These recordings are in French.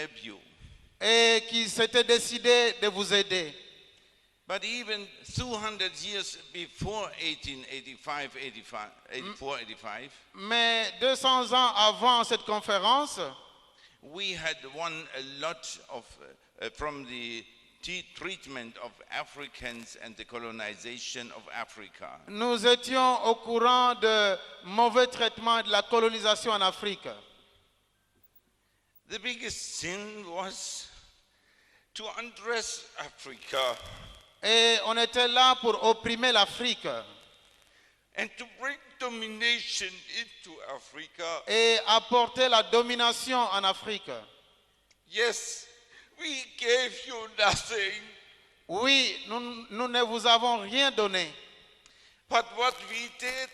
help you. et qui s'était décidé de vous aider. But even 200 years before 1885, 84, 85, Mais 200 ans avant cette conférence, we had won a lot of from the treatment of Africans and the colonization of Africa. nous étions au courant de mauvais traitements de la colonisation en Afrique. The biggest sin was to undress Africa Et on était là pour opprimer l'Afrique and to bring domination into Africa. et apporter la domination en Afrique. Yes, we gave you nothing, Oui, nous ne vous avons rien donné. but what we did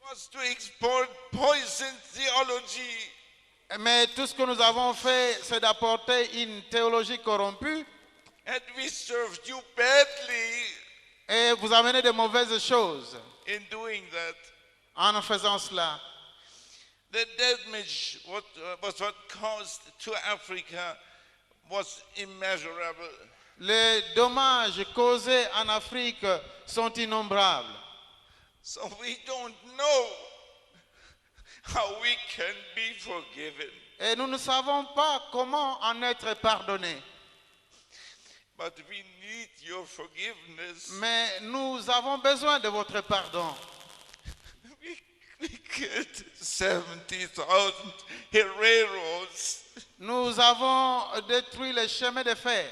was to export poison theology. Mais tout ce que nous avons fait, c'est d'apporter une théologie corrompue And we served you badly et vous amener de mauvaises choses in doing that. en faisant cela. The damage was what caused to Africa was immeasurable. Les dommages causés en Afrique sont innombrables. So we don't know how we can be forgiven. Et nous ne savons pas comment en être pardonnés. But we need your forgiveness. Mais nous avons besoin de votre pardon. We killed 70,000 Herreros. Nous avons détruit les chemins de fer.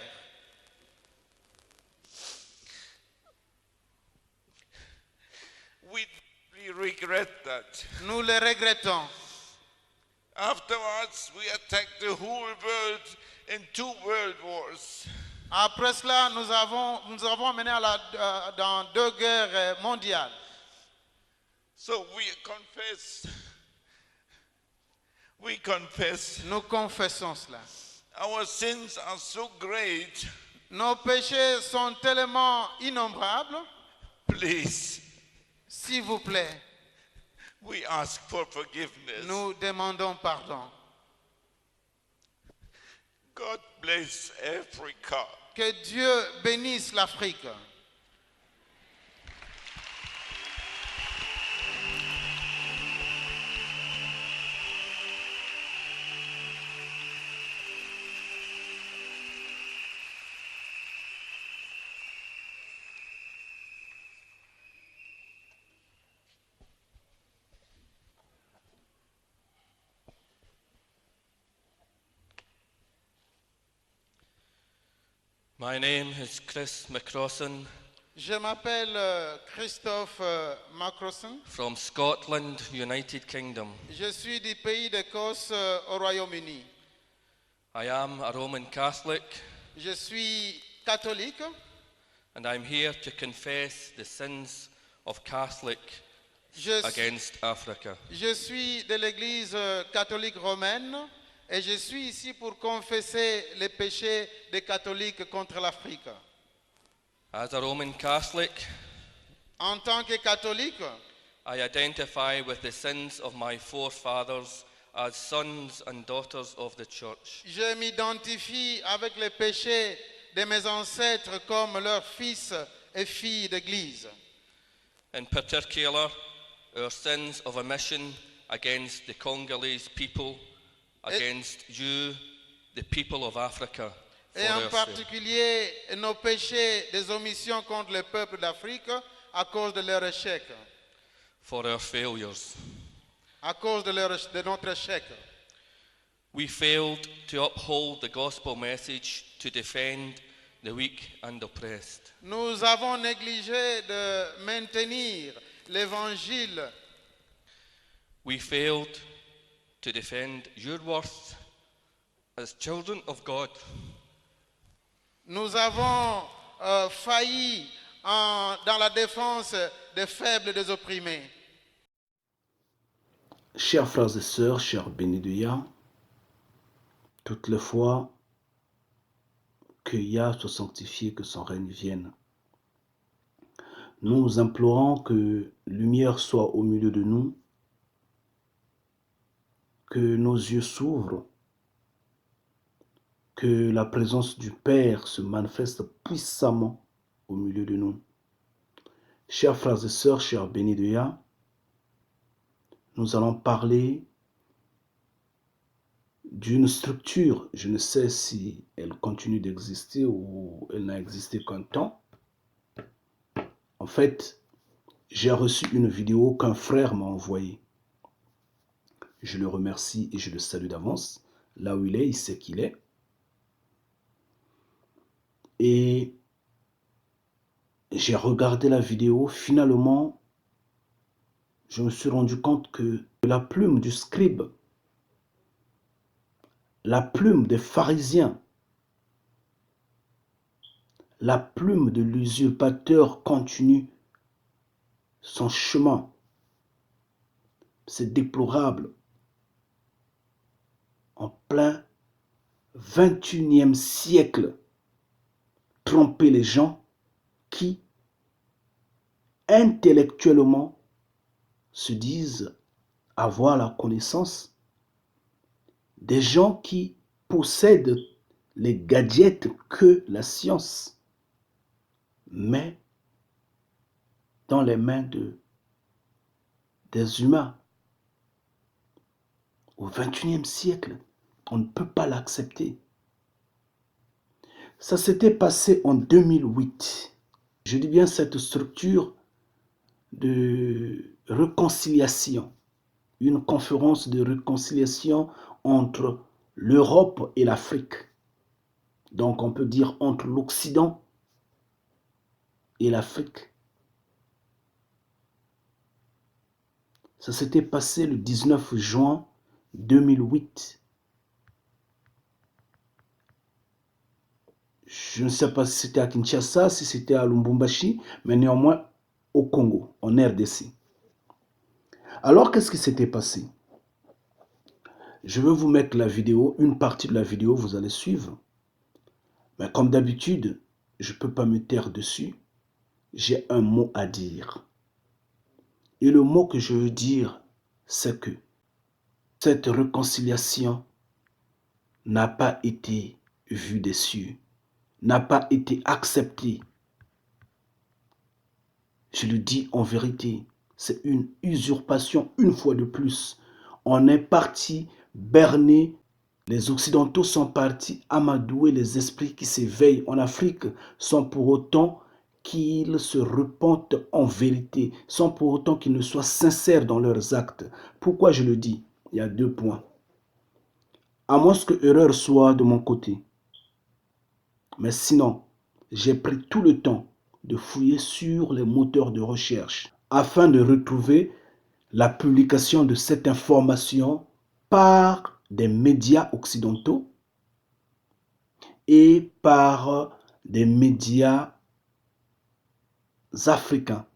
We regret that. Nous le regrettons. Afterwards, we attacked the whole world in 2 world wars. Après cela, nous avons mené dans 2 guerres mondiales. So we confess. Nous confessons cela. Our sins are so great. Nos péchés sont tellement innombrables. Please, S'il vous plaît, we ask for forgiveness. nous demandons pardon. God bless Africa. Que Dieu bénisse l'Afrique. My name is Chris McCrossan Je m'appelle Christophe Macrosson. from Scotland, United Kingdom. Je suis du pays d'Écosse au Royaume-Uni. I am a Roman Catholic, Je suis catholique and I'm here to confess the sins of Catholic Je, against Africa. je suis de l'Église catholique romaine et je suis ici pour confesser les péchés des catholiques contre l'Afrique. As a Roman Catholic, En tant que catholique, I identify with the sins of my forefathers as sons and daughters of the Church. je m'identifie avec les péchés de mes ancêtres comme leurs fils et filles d'Église. In particular, our sins of omission against the Congolese people, against you, the people of Africa. Et en particulier nos péchés des omissions contre le peuple d'Afrique à cause de leur échec, For our failures. à cause de notre échec. We failed to uphold the gospel message to defend the weak and oppressed. Nous avons négligé de maintenir l'évangile. We failed to defend your worth as children of God. Nous avons failli dans la défense des faibles et des opprimés. Chers frères et sœurs, chers bénis de Yah, toutes les fois que Yah soit sanctifié, que son règne vienne, nous implorons que lumière soit au milieu de nous, que nos yeux s'ouvrent que la présence du Père se manifeste puissamment au milieu de nous. Chers frères et sœurs, chers bénis de Yah, nous allons parler d'une structure. Je ne sais si elle continue d'exister ou elle n'a existé qu'un temps. En fait, j'ai reçu une vidéo qu'un frère m'a envoyée. Je le remercie et je le salue d'avance. Là où il sait qu'il est. Et j'ai regardé la vidéo. Finalement, je me suis rendu compte que la plume du scribe, la plume des pharisiens, la plume de l'usurpateur continue son chemin. C'est déplorable. En plein 21e siècle, tromper les gens qui, intellectuellement, se disent avoir la connaissance, des gens qui possèdent les gadgets que la science met dans les mains des humains. Au XXIe siècle, on ne peut pas l'accepter. Ça s'était passé en 2008. Je dis bien cette structure de réconciliation, une conférence de réconciliation entre l'Europe et l'Afrique. Donc on peut dire entre l'Occident et l'Afrique. Ça s'était passé le 19 juin 2008. Je ne sais pas si c'était à Kinshasa, si c'était à Lubumbashi, mais néanmoins au Congo, en RDC. Alors, qu'est-ce qui s'était passé? Je vais vous mettre la vidéo, une partie de la vidéo, vous allez suivre. Mais comme d'habitude, je ne peux pas me taire dessus. J'ai un mot à dire. Et le mot que je veux dire, c'est que cette réconciliation n'a pas été vue des cieux, n'a pas été acceptée. Je le dis en vérité, c'est une usurpation une fois de plus. On est parti berner, les Occidentaux sont partis amadouer les esprits qui s'éveillent en Afrique sans pour autant qu'ils se repentent en vérité, sans pour autant qu'ils ne soient sincères dans leurs actes. Pourquoi je le dis? Il y a 2 points. À moins que erreur soit de mon côté. Mais sinon, j'ai pris tout le temps de fouiller sur les moteurs de recherche afin de retrouver la publication de cette information par des médias occidentaux et par des médias africains.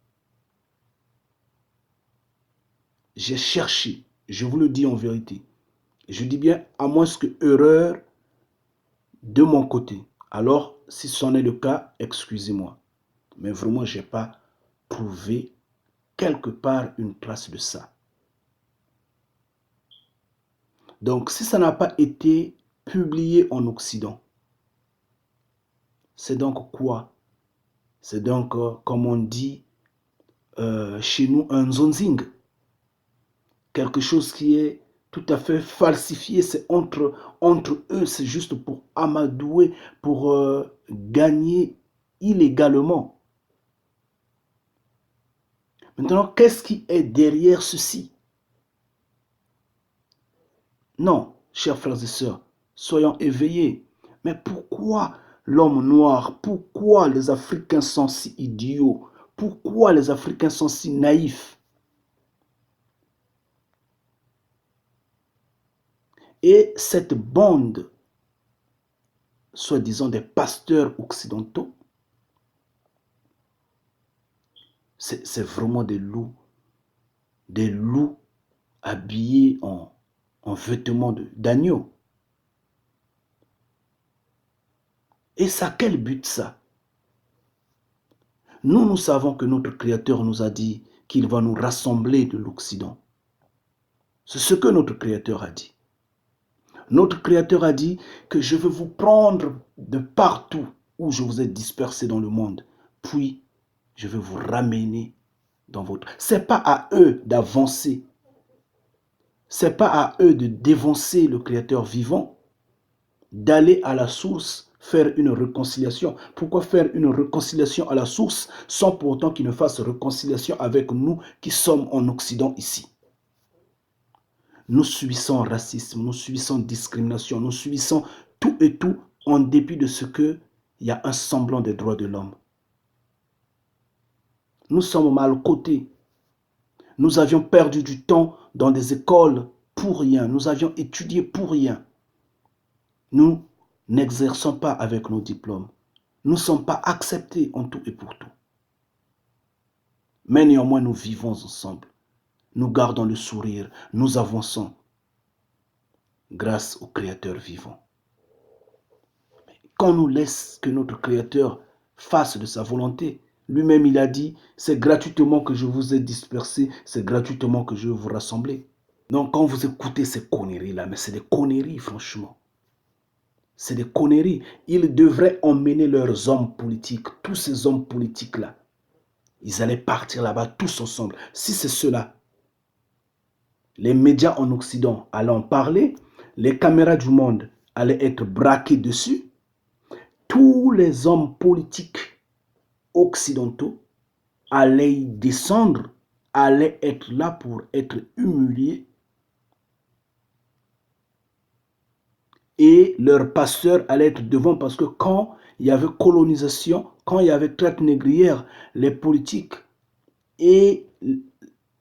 J'ai cherché, je vous le dis en vérité, je dis bien à moins que erreur de mon côté. Alors, si ce n'est le cas, excusez-moi. Mais vraiment, je n'ai pas trouvé quelque part une trace de ça. Donc, si ça n'a pas été publié en Occident, c'est donc quoi? C'est donc, comme on dit chez nous, un zonzing. Quelque chose qui est tout à fait falsifié. C'est entre eux, c'est juste pour amadouer, pour gagner illégalement. Maintenant, qu'est-ce qui est derrière ceci? Non, chers frères et sœurs, soyons éveillés. Mais pourquoi l'homme noir? Pourquoi les Africains sont si idiots? Pourquoi les Africains sont si naïfs? Et cette bande, soi-disant des pasteurs occidentaux, c'est vraiment des loups habillés en vêtements d'agneau. Et ça, quel but ça? Nous savons que notre Créateur nous a dit qu'il va nous rassembler de l'Occident. C'est ce que notre Créateur a dit. Notre Créateur a dit que je veux vous prendre de partout où je vous ai dispersés dans le monde, puis je vais vous ramener dans votre... Ce n'est pas à eux d'avancer, ce n'est pas à eux de dévancer le Créateur vivant, d'aller à la source, faire une réconciliation. Pourquoi faire une réconciliation à la source sans pour autant qu'ils ne fassent réconciliation avec nous qui sommes en Occident ici? Nous subissons racisme, nous subissons discrimination, nous subissons tout et tout en dépit de ce qu'il y a un semblant des droits de l'homme. Nous sommes mal cotés. Nous avions perdu du temps dans des écoles pour rien. Nous avions étudié pour rien. Nous n'exerçons pas avec nos diplômes. Nous ne sommes pas acceptés en tout et pour tout. Mais néanmoins, nous vivons ensemble. Nous gardons le sourire. Nous avançons grâce au Créateur vivant. Quand nous laisse que notre Créateur fasse de sa volonté, lui-même il a dit, c'est gratuitement que je vous ai dispersés, c'est gratuitement que je vais vous rassembler. Donc quand vous écoutez ces conneries-là, mais c'est des conneries franchement. C'est des conneries. Ils devraient emmener leurs hommes politiques, tous ces hommes politiques-là. Ils allaient partir là-bas tous ensemble. Si c'est cela, les médias en Occident allaient en parler, les caméras du monde allaient être braquées dessus, tous les hommes politiques occidentaux allaient y descendre, allaient être là pour être humiliés et leurs pasteurs allaient être devant parce que quand il y avait colonisation, quand il y avait traite négrière, les politiques et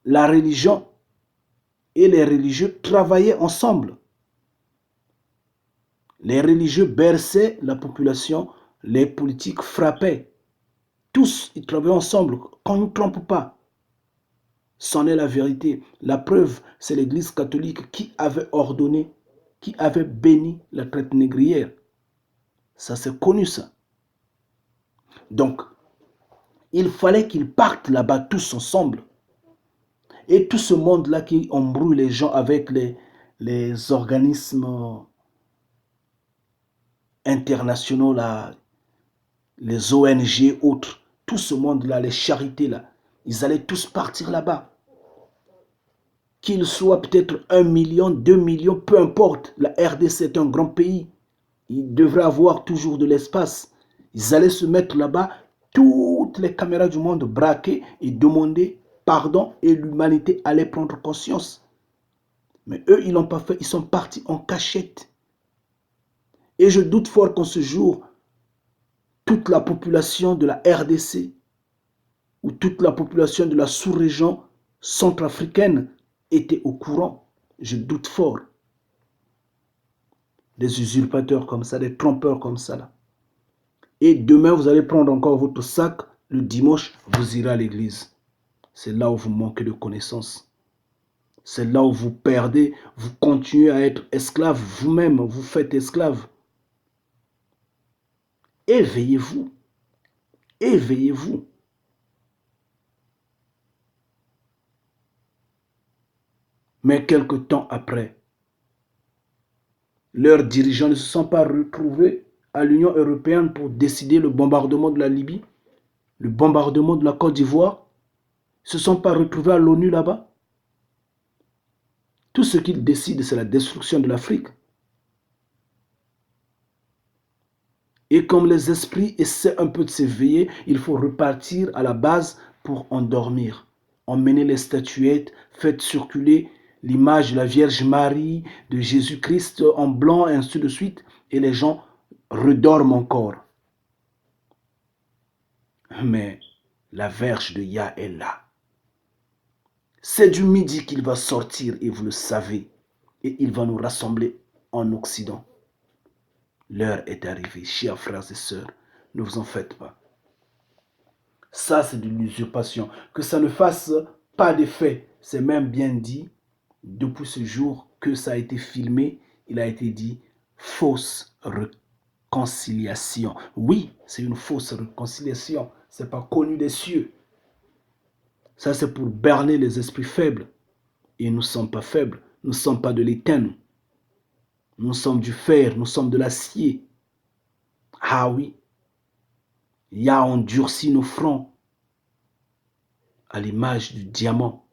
la religion et les religieux travaillaient ensemble. Les religieux berçaient la population, les politiques frappaient. Tous, ils travaillaient ensemble. Qu'on ne nous trompe pas. C'en est la vérité. La preuve, c'est l'Église catholique qui avait ordonné, qui avait béni la traite négrière. Ça, c'est connu, ça. Donc, il fallait qu'ils partent là-bas tous ensemble. Et tout ce monde-là qui embrouille les gens avec les organismes internationaux, là, les ONG, autres, tout ce monde-là, les charités, là, ils allaient tous partir là-bas. Qu'ils soient peut-être 1 million, 2 millions, peu importe. La RDC est un grand pays. Il devrait avoir toujours de l'espace. Ils allaient se mettre là-bas, toutes les caméras du monde braquées et demander pardon et l'humanité allait prendre conscience. Mais eux, ils ne l'ont pas fait. Ils sont partis en cachette. Et je doute fort qu'en ce jour, toute la population de la RDC ou toute la population de la sous-région centrafricaine était au courant. Je doute fort. Des usurpateurs comme ça, des trompeurs comme ça. Là. Et demain, vous allez prendre encore votre sac. Le dimanche, vous irez à l'église. C'est là où vous manquez de connaissances. C'est là où vous perdez. Vous continuez à être esclave. Vous-même, vous faites esclave. Éveillez-vous. Éveillez-vous. Mais quelque temps après, leurs dirigeants ne se sont pas retrouvés à l'Union européenne pour décider le bombardement de la Libye, le bombardement de la Côte d'Ivoire. Ils ne se sont pas retrouvés à l'ONU là-bas. Tout ce qu'ils décident, c'est la destruction de l'Afrique. Et comme les esprits essaient un peu de s'éveiller, il faut repartir à la base pour endormir. Emmener les statuettes, faites circuler l'image de la Vierge Marie, de Jésus-Christ en blanc, et ainsi de suite. Et les gens redorment encore. Mais la Vierge de Yah est là. C'est du midi qu'il va sortir et vous le savez. Et il va nous rassembler en Occident. L'heure est arrivée, chers frères et sœurs. Ne vous en faites pas. Ça, c'est de l'usurpation. Que ça ne fasse pas d'effet. C'est même bien dit, depuis ce jour que ça a été filmé, il a été dit fausse réconciliation. Oui, c'est une fausse réconciliation. Ce n'est pas connu des cieux. Ça, c'est pour berner les esprits faibles. Et nous ne sommes pas faibles. Nous ne sommes pas de l'éternel. Nous sommes du fer, nous sommes de l'acier. Ah oui, Yah a endurci nos fronts à l'image du diamant.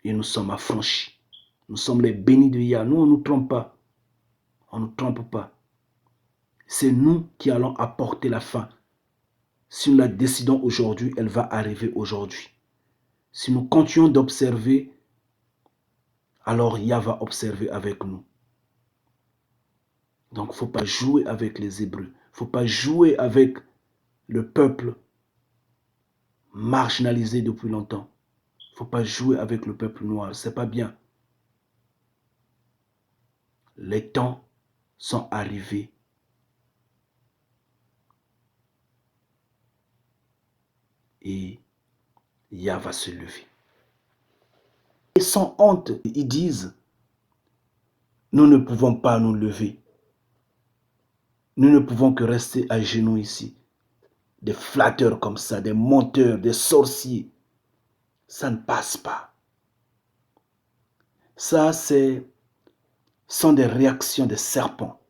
Et nous sommes affranchis. Nous sommes les bénis de Yah. Nous, on ne nous trompe pas. On ne nous trompe pas. C'est nous qui allons apporter la fin. Si nous la décidons aujourd'hui, elle va arriver aujourd'hui. Si nous continuons d'observer, alors Yah va observer avec nous. Donc, il ne faut pas jouer avec les Hébreux. Il ne faut pas jouer avec le peuple marginalisé depuis longtemps. Il ne faut pas jouer avec le peuple noir. Ce n'est pas bien. Les temps sont arrivés. Et Yah va se lever. Et sans honte, ils disent, nous ne pouvons pas nous lever. Nous ne pouvons que rester à genoux ici. Des flatteurs comme ça, des menteurs, des sorciers. Ça ne passe pas. Ça, sont des réactions des serpents.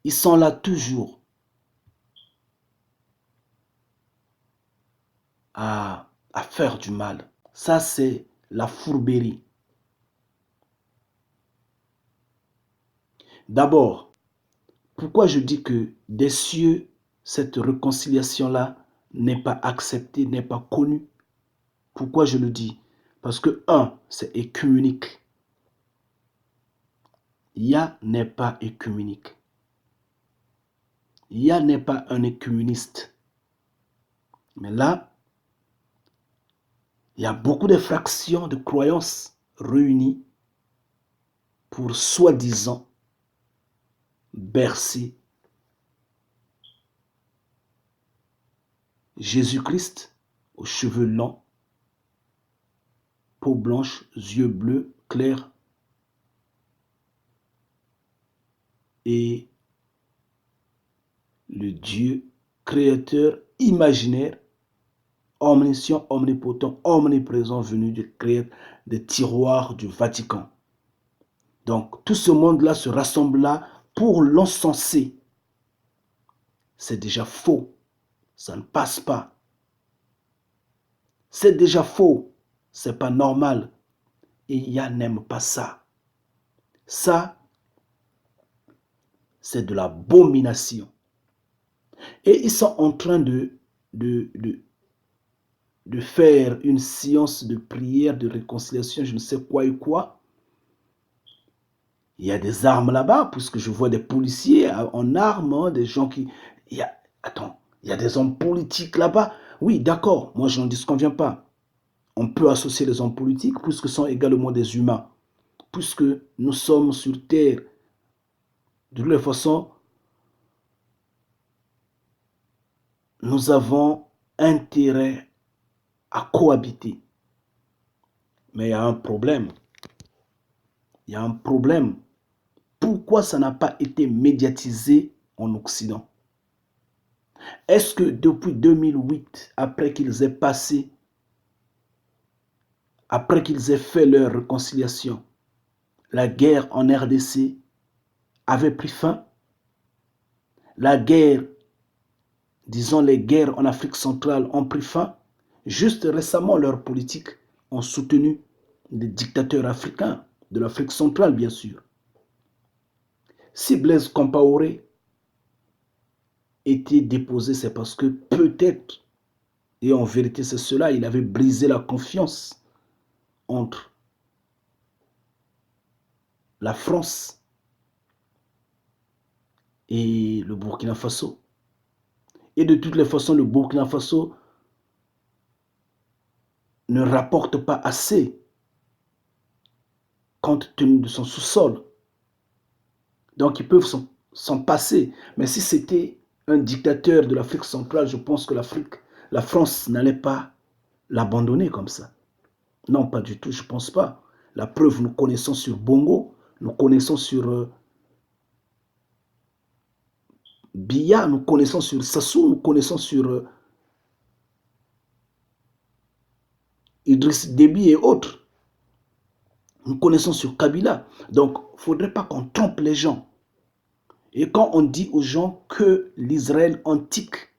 Ils sont là toujours à faire du mal. Ça, c'est la fourberie. D'abord, pourquoi je dis que des cieux, cette réconciliation-là n'est pas acceptée, n'est pas connue? Pourquoi je le dis? Parce que, c'est écuménique. Yah n'est pas écuménique. Yah n'est pas un écuméniste. Mais là, il y a beaucoup de fractions de croyances réunies pour soi-disant bercer Jésus-Christ aux cheveux longs, peau blanche, yeux bleus, clairs, et le Dieu créateur imaginaire, omniscient, omnipotent, omniprésent, venu des tiroirs du Vatican. Donc, tout ce monde-là se rassemble là pour l'encenser. C'est déjà faux. Ça ne passe pas. C'est déjà faux. C'est pas normal. Et Yah n'aime pas ça. Ça, c'est de l'abomination. Et ils sont en train de faire une séance de prière, de réconciliation, je ne sais quoi et quoi. Il y a des armes là-bas, puisque je vois des policiers en armes, des gens qui... il y a des hommes politiques là-bas. Oui, d'accord, moi je n'en disconviens pas. On peut associer les hommes politiques, puisque ce sont également des humains. Puisque nous sommes sur terre, de toute façon, nous avons intérêt à cohabiter. Mais il y a un problème. Il y a un problème. Pourquoi ça n'a pas été médiatisé en Occident? Est-ce que depuis 2008, après qu'ils aient passé, après qu'ils aient fait leur réconciliation, la guerre en RDC avait pris fin? La guerre, disons les guerres en Afrique centrale ont pris fin? Juste récemment, leurs politiques ont soutenu des dictateurs africains, de l'Afrique centrale bien sûr. Si Blaise Compaoré était déposé, c'est parce que peut-être, et en vérité c'est cela, il avait brisé la confiance entre la France et le Burkina Faso. Et de toutes les façons, le Burkina Faso ne rapporte pas assez compte tenu de son sous-sol. Donc ils peuvent s'en passer. Mais si c'était un dictateur de l'Afrique centrale, je pense que la France n'allait pas l'abandonner comme ça. Non, pas du tout, je ne pense pas. La preuve, nous connaissons sur Bongo, nous connaissons sur Biya, nous connaissons sur Sassou, nous connaissons sur Idriss Déby et autres. Nous connaissons sur Kabila. Donc, il ne faudrait pas qu'on trompe les gens. Et quand on dit aux gens que l'Israël antique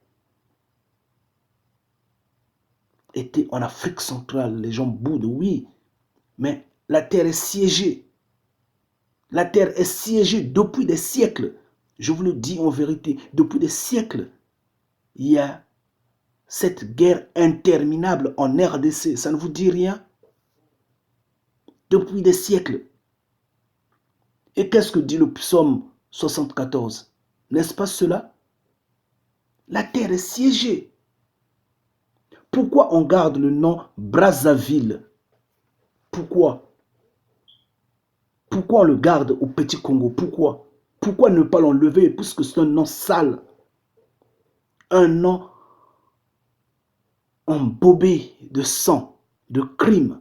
était en Afrique centrale, les gens boudent, oui, mais la terre est siégée. La terre est siégée depuis des siècles. Je vous le dis en vérité, depuis des siècles, il y a cette guerre interminable en RDC. Ça ne vous dit rien? Depuis des siècles. Et qu'est-ce que dit le psaume 74? N'est-ce pas cela? La terre est siégée. Pourquoi on garde le nom Brazzaville? Pourquoi? Pourquoi on le garde au Petit Congo? Pourquoi? Pourquoi ne pas l'enlever puisque c'est un nom sale? Un nom embobé de sang, de crime.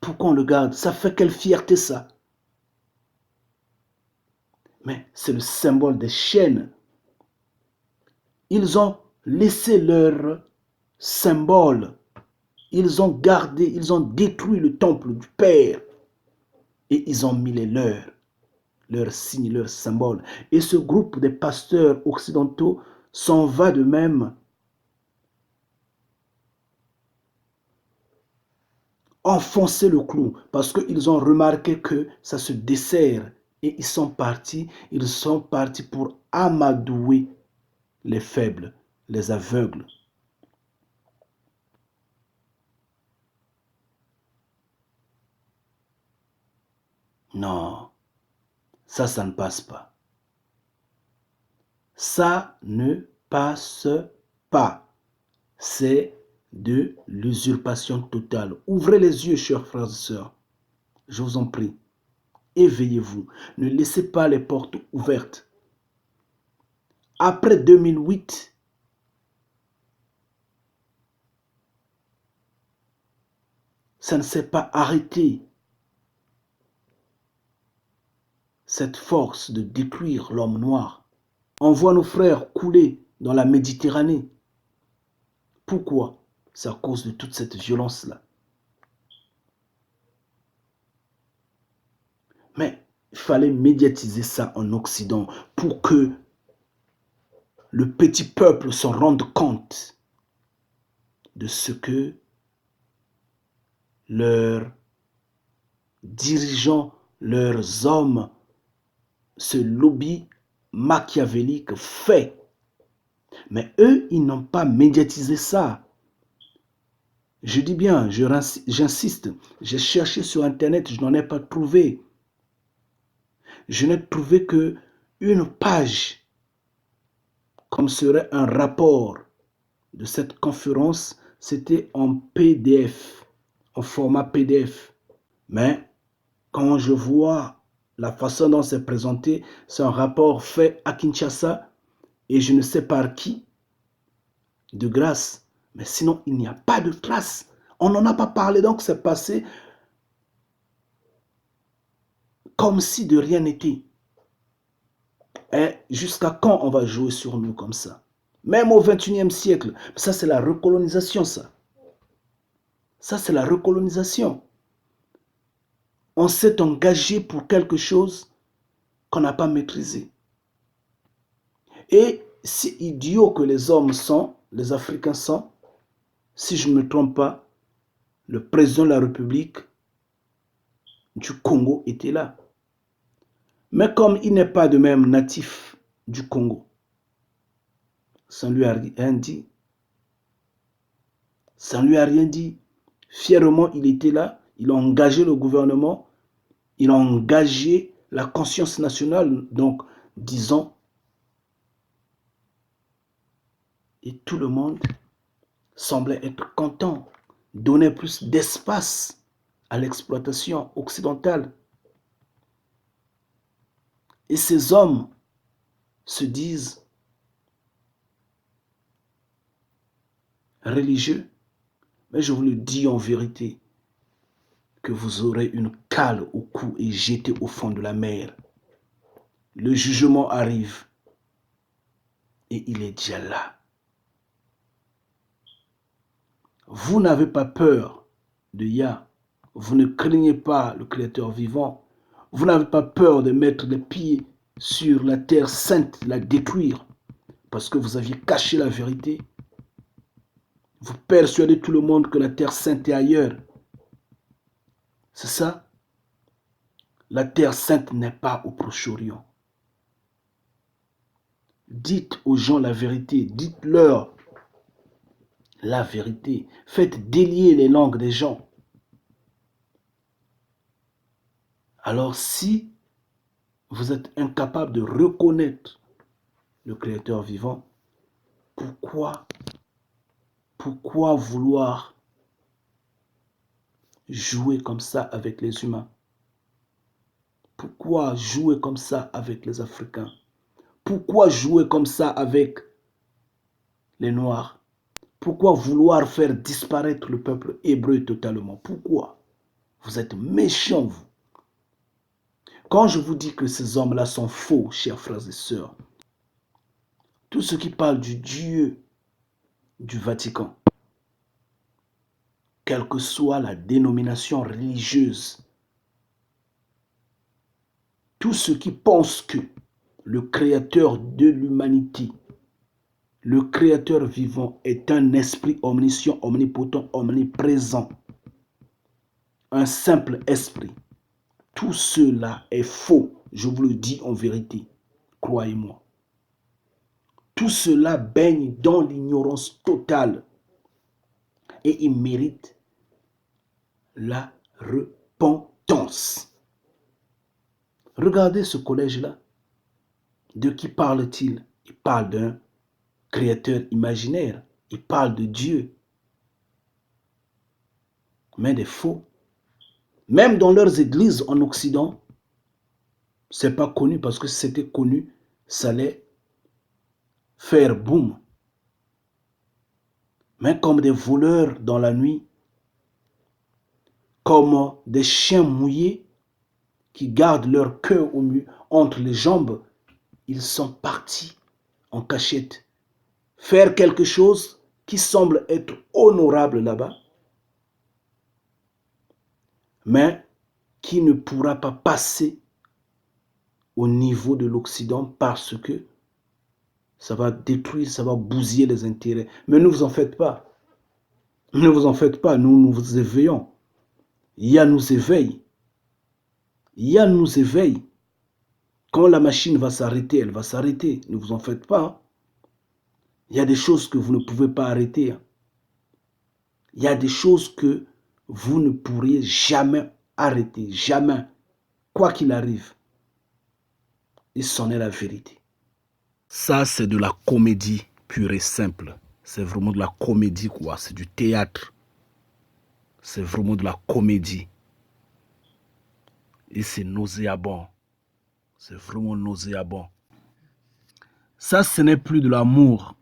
Pourquoi on le garde? Ça fait quelle fierté ça? Mais c'est le symbole des chaînes. Ils ont laissé leur symbole. Ils ont gardé, ils ont détruit le temple du Père. Et ils ont mis les leurs signes, leurs symboles. Et ce groupe de pasteurs occidentaux s'en va de même. Enfoncer le clou parce qu'ils ont remarqué que ça se dessert et ils sont partis pour amadouer les faibles, les aveugles. Non, ça ne passe pas. Ça ne passe pas. C'est de l'usurpation totale. Ouvrez les yeux, chers frères et sœurs. Je vous en prie. Éveillez-vous. Ne laissez pas les portes ouvertes. Après 2008, ça ne s'est pas arrêté. Cette force de détruire l'homme noir. On voit nos frères couler dans la Méditerranée. Pourquoi? C'est à cause de toute cette violence-là. Mais il fallait médiatiser ça en Occident pour que le petit peuple se rende compte de ce que leurs dirigeants, leurs hommes, ce lobby machiavélique fait. Mais eux, ils n'ont pas médiatisé ça. Je dis bien, j'insiste, j'ai cherché sur Internet, je n'en ai pas trouvé. Je n'ai trouvé qu'une page, comme serait un rapport de cette conférence, c'était en PDF, en format PDF. Mais quand je vois la façon dont c'est présenté, c'est un rapport fait à Kinshasa et je ne sais par qui, de grâce. Mais sinon, il n'y a pas de trace. On n'en a pas parlé, donc c'est passé comme si de rien n'était. Et jusqu'à quand on va jouer sur nous comme ça? Même au XXIe siècle. Ça, c'est la recolonisation, ça. Ça, c'est la recolonisation. On s'est engagé pour quelque chose qu'on n'a pas maîtrisé. Et si idiots que les hommes sont, les Africains sont, si je ne me trompe pas, le président de la République du Congo était là. Mais comme il n'est pas de même natif du Congo, ça ne lui a rien dit. Ça ne lui a rien dit. Fièrement, il était là, il a engagé le gouvernement, il a engagé la conscience nationale, donc disons, et tout le monde semblait être content, donner plus d'espace à l'exploitation occidentale. Et ces hommes se disent religieux, mais je vous le dis en vérité, que vous aurez une cale au cou et jeté au fond de la mer. Le jugement arrive et il est déjà là. Vous n'avez pas peur de Yah. Vous ne craignez pas le Créateur vivant. Vous n'avez pas peur de mettre les pieds sur la terre sainte, la détruire, parce que vous aviez caché la vérité. Vous persuadez tout le monde que la terre sainte est ailleurs. C'est ça? La terre sainte n'est pas au Proche-Orient. Dites aux gens la vérité, dites-leur la vérité. Faites délier les langues des gens. Alors si vous êtes incapable de reconnaître le Créateur vivant, pourquoi vouloir jouer comme ça avec les humains? Pourquoi jouer comme ça avec les Africains? Pourquoi jouer comme ça avec les Noirs? Pourquoi vouloir faire disparaître le peuple hébreu totalement? Pourquoi? Vous êtes méchants, vous. Quand je vous dis que ces hommes-là sont faux, chers frères et sœurs, tous ceux qui parlent du Dieu du Vatican, quelle que soit la dénomination religieuse, tous ceux qui pensent que le Créateur de l'humanité, le Créateur vivant est un esprit omniscient, omnipotent, omniprésent, un simple esprit, tout cela est faux, je vous le dis en vérité, croyez-moi. Tout cela baigne dans l'ignorance totale et il mérite la repentance. Regardez ce collège-là. De qui parle-t-il? Il parle d'un créateur imaginaire. Il parle de Dieu. Mais des faux. Même dans leurs églises en Occident, ce n'est pas connu parce que si c'était connu, ça allait faire boum. Mais comme des voleurs dans la nuit, comme des chiens mouillés qui gardent leur queue entre les jambes, ils sont partis en cachette faire quelque chose qui semble être honorable là-bas, mais qui ne pourra pas passer au niveau de l'Occident parce que ça va détruire, ça va bousiller les intérêts. Mais ne vous en faites pas. Ne vous en faites pas, nous vous éveillons. Yah nous éveille. Yah nous éveille. Quand la machine va s'arrêter, elle va s'arrêter. Ne vous en faites pas. Il y a des choses que vous ne pouvez pas arrêter. Il y a des choses que vous ne pourriez jamais arrêter. Jamais. Quoi qu'il arrive. Et c'en est la vérité. Ça, c'est de la comédie pure et simple. C'est vraiment de la comédie, quoi. C'est du théâtre. C'est vraiment de la comédie. Et c'est nauséabond. C'est vraiment nauséabond. Ça, ce n'est plus de l'amour,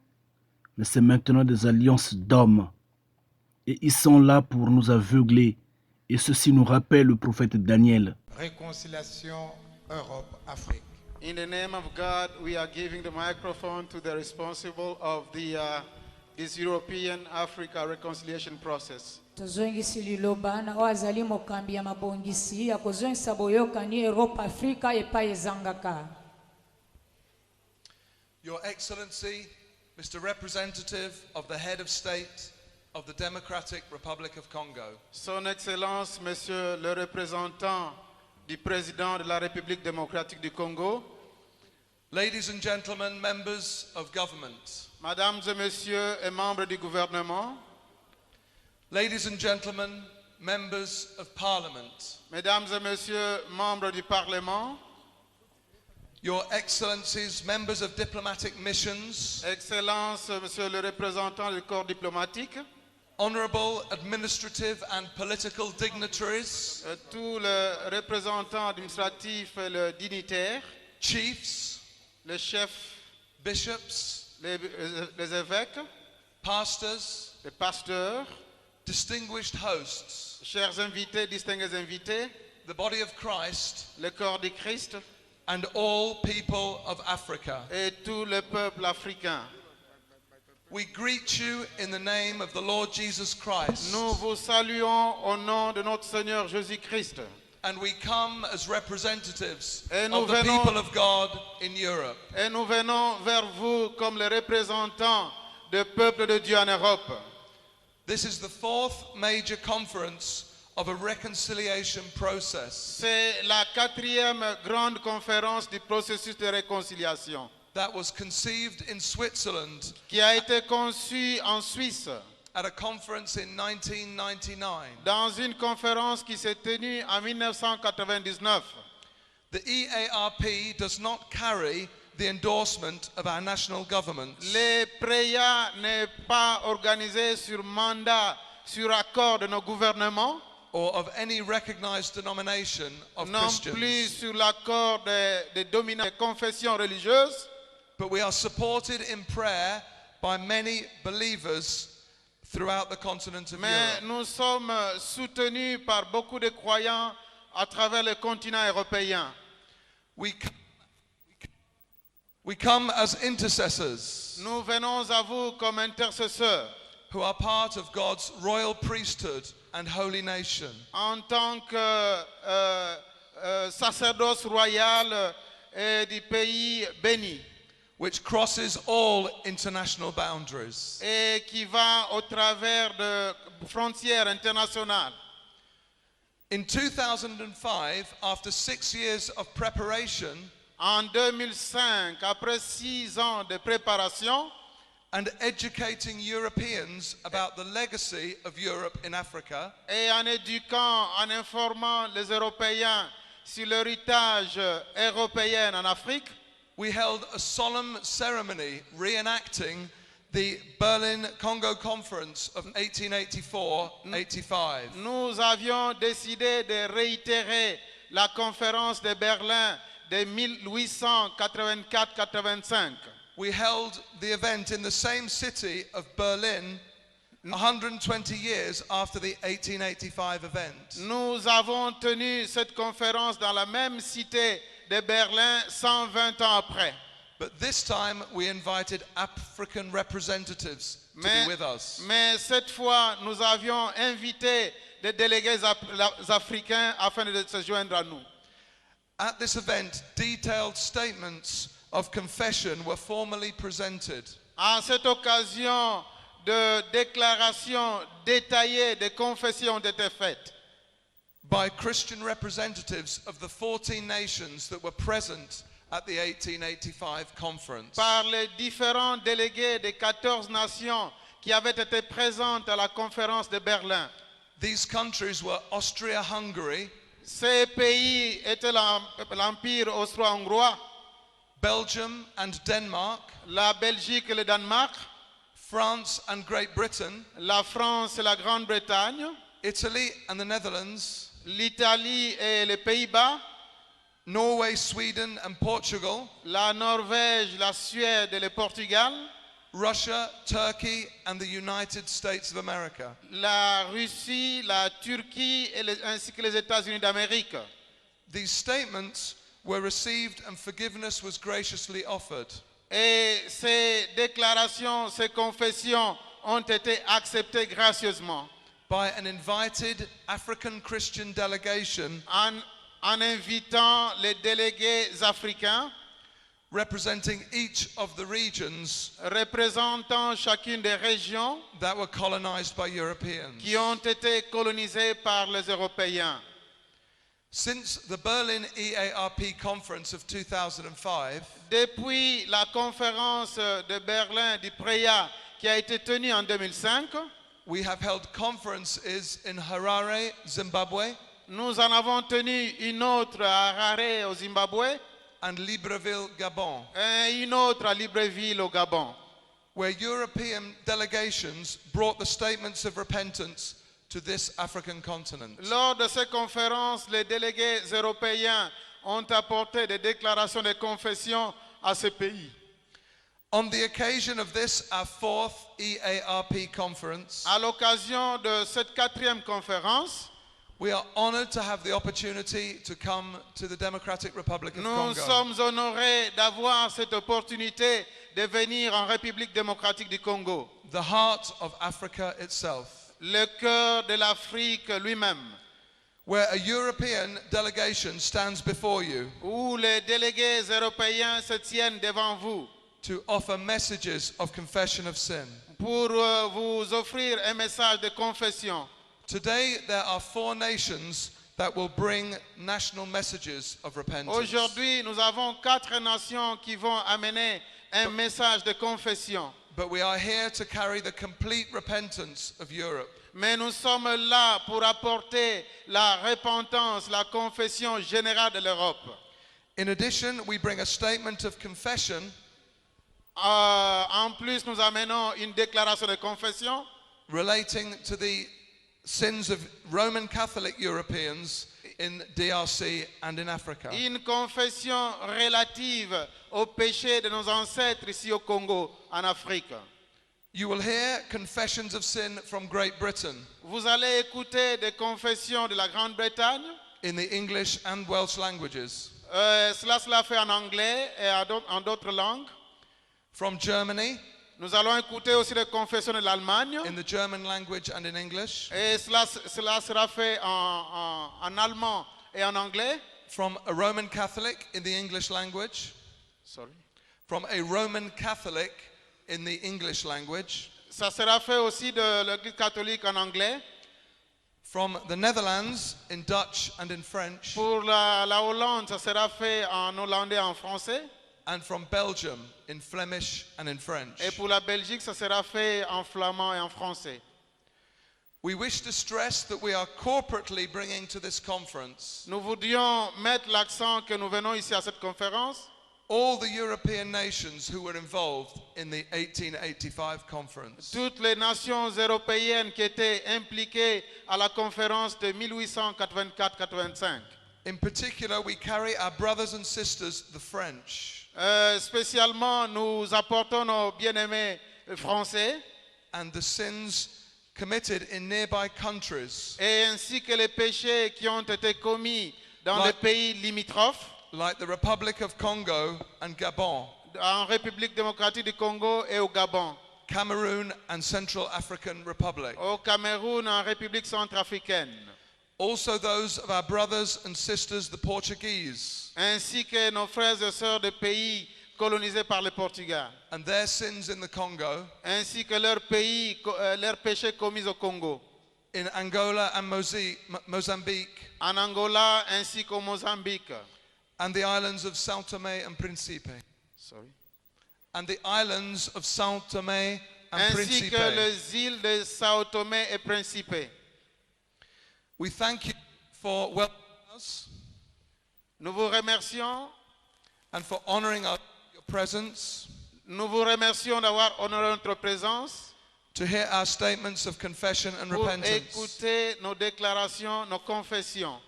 mais c'est maintenant des alliances d'hommes. Et ils sont là pour nous aveugler. Et ceci nous rappelle le prophète Daniel. Réconciliation Europe-Afrique. In the name of God, we are giving the microphone to the responsible of this European Africa reconciliation process. tozongisi liloba na oyo azali mokambi ya mabongisi ya kozongisa boyokani Europe Afrika epai ezangaka. Your Excellency, Mr. Representative of the Head of State of the Democratic Republic of Congo. Son Excellence, Monsieur le représentant du président de la République démocratique du Congo. Ladies and gentlemen, members of government. Mesdames et messieurs et membres du gouvernement. Ladies and gentlemen, members of parliament. Mesdames et messieurs, membres du Parlement. Your Excellencies, members of diplomatic missions. Excellence, Monsieur le représentant du corps diplomatique. Honorable administrative and political dignitaries. Tous les représentants administratifs et les dignitaires. Chiefs. Les chefs. Bishops. Les évêques. Pastors. Les pasteurs. Distinguished hosts. Chers invités, distingués invités. The body of Christ. Le corps du Christ. And all people of Africa. Et tout le peuple africain. we greet you in the name of the Lord Jesus Christ. Nous vous saluons au nom de notre Seigneur Jésus-Christ. And we come as representatives Et nous of the venons- people of God in Europe. Et nous venons vers vous comme les représentants du peuple de Dieu en Europe. This is the fourth major conference of a reconciliation process C'est la 4e grande conférence du processus de réconciliation that was conceived in Switzerland qui a été conçue en Suisse at a conference in 1999. dans une conférence qui s'est tenue en 1999. The EARP does not carry the endorsement of our national governments Le PREA n'est pas organisé sur mandat, sur accord de nos gouvernements, or of any recognized denomination of non plus Christians, sur l'accord des dominants des confessions religieuses, but we are supported in prayer by many believers throughout the continent of mais Europe. nous sommes soutenus par beaucoup de croyants à travers le continent européen. We come as intercessors Nous venons à vous comme intercesseurs who are part of God's royal priesthood and holy nation. en tant que sacerdoce royal et du pays béni Which crosses all international boundaries. et qui va au travers de frontières internationales. In 2005, after 6 years of preparation En 2005, après 6 ans de préparation and educating Europeans about the legacy of Europe in Africa, et en éduquant, en informant les Européens sur l'héritage européen en Afrique, we held a solemn ceremony reenacting the Berlin Congo Conference of 1884-85. nous avions décidé de réitérer la conférence de Berlin de 1884-85. We held the event in the same city of Berlin 120 years after the 1885 event. Nous avons tenu cette conférence dans la même cité de Berlin 120 ans après. But this time we invited African representatives to be with us. Mais cette fois, nous avions invité des délégués africains afin de se joindre à nous. At this event, detailed statements of confession were formally presented. À cette occasion, de déclarations détaillées de confessions ont été faites by Christian representatives of the 14 nations that were present at the 1885 conference. par les différents délégués des 14 nations qui avaient été présentes à la conférence de Berlin. These countries were Austria-Hungary, Ces pays étaient l'Empire austro-hongrois, Belgium and Denmark, la Belgique et le Danemark, France and Great Britain, la France et la Grande-Bretagne, Italy and the Netherlands, l'Italie et les Pays-Bas, Norway, Sweden and Portugal, la Norvège, la Suède et le Portugal, Russia, Turkey and the United States of America. la Russie, la Turquie ainsi que les États-Unis d'Amérique. These statements were received and forgiveness was graciously offered. Et ces déclarations, ces confessions ont été acceptées gracieusement By an invited African Christian delegation en invitant les délégués africains representing each of the regions représentant chacune des régions that were colonized by Europeans. qui ont été colonisées par les Européens. Since the Berlin EARP conference of 2005, Depuis la conférence de Berlin du PREA qui a été tenue en 2005, we have held conferences in Harare, Zimbabwe, nous en avons tenu une autre à Harare au Zimbabwe and Libreville, Gabon, et une autre à Libreville au Gabon, where European delegations brought the statements of repentance to this African continent. Lors de ces conférences, les délégués européens ont apporté des déclarations de confession à ces pays. On the occasion of this, our fourth EARP conference, À l'occasion de cette 4e conférence, we are honored to have the opportunity to come to the Democratic Republic of nous Congo. sommes honorés d'avoir cette opportunité de venir en République démocratique du Congo, the heart of Africa itself, le cœur de l'Afrique lui-même, where a European delegation stands before you où les délégués européens se tiennent devant vous to offer messages of confession of sin. pour vous offrir un message de confession. Today, there are 4 nations that will bring national messages of repentance. Aujourd'hui, nous avons 4 nations qui vont amener un message de confession. But we are here to carry the complete repentance of Europe. Mais nous sommes là pour apporter la repentance, la confession générale de l'Europe. In addition, we bring a statement of confession En plus, nous amenons une déclaration de confession relating to the sins of Roman Catholic Europeans in DRC and in Africa. une confession relative aux péchés de nos ancêtres ici au Congo, en Afrique. You will hear confessions of sin from Great Britain Vous allez écouter des confessions de la Grande-Bretagne. in the English and Welsh languages, Cela fait en anglais et en d'autres langues. from Germany Nous allons écouter aussi des confessions de l'Allemagne. in the German language and in English, Et cela sera fait en allemand et en anglais. from a Roman Catholic in the English language, Sorry. from a Roman Catholic in the English language, Ça sera fait aussi de l'Église catholique en anglais. from the Netherlands in Dutch and in French, Pour la Hollande, ça sera fait en hollandais et en français. and from Belgium in Flemish and in French. Et pour la Belgique, ça sera fait en flamand et en français. We wish to stress that we are corporately bringing to this conference Nous voudrions mettre l'accent que nous venons ici à cette conférence. all the European nations who were involved in the 1885 conference. Toutes les nations européennes qui étaient impliquées à la conférence de 1884-85. In particular, we carry our brothers and sisters, the French, Spécialement, nous apportons nos bien-aimés français and the sins committed in nearby countries et ainsi que les péchés qui ont été commis dans les pays limitrophes, like the Republic of Congo and Gabon, en République démocratique du Congo et au Gabon, Cameroon and Central African Republic. au Cameroun, en République centrafricaine, Also those of our brothers and sisters, the Portuguese, ainsi que nos frères et sœurs des pays colonisés par le Portugal, and their sins in the Congo, ainsi que leurs péchés commis au Congo, in Angola and Mozambique, en Angola ainsi qu'au Mozambique. and the islands of São Tomé and Príncipe. Sorry. And the islands of São Tomé and Ainsi que Príncipe. les îles de Sao Tomé et Principe. We thank you for welcoming us Nous vous remercions. and for honoring our your presence, Nous vous remercions d'avoir honoré notre présence to hear our statements of confession and pour repentance. écouter nos déclarations, nos confessions.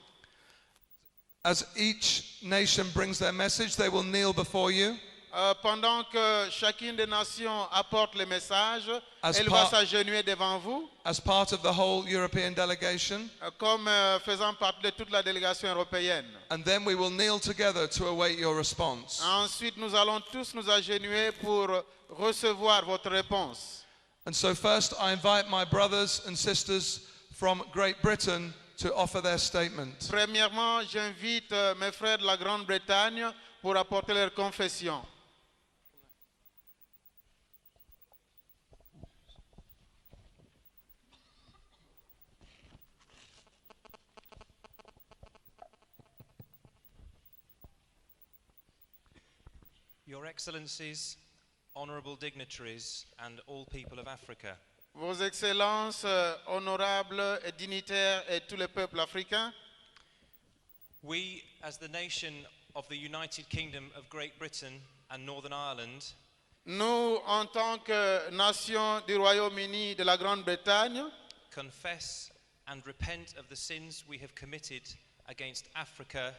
As each nation brings their message, they will kneel before you. Pendant que chacune des nations apporte le message, As elle va part- s'agenouiller devant vous, As part of the whole European delegation, comme faisant partie de toute la délégation européenne. and then we will kneel together to await your response. Ensuite, nous allons tous nous agenouiller pour recevoir votre réponse. And so, first, I invite my brothers and sisters from Great Britain to offer their statement. Premièrement, j'invite mes frères de la Grande-Bretagne pour apporter leur confession. Your Excellencies, honourable dignitaries, and all people of Africa, Vos Excellences, honorables et dignitaires et tous les peuples africains, we, as the nation of the United Kingdom of Great Britain and Northern Ireland, nous, en tant que nation du Royaume-Uni de la Grande-Bretagne, confess and repent of the sins we have committed against Africa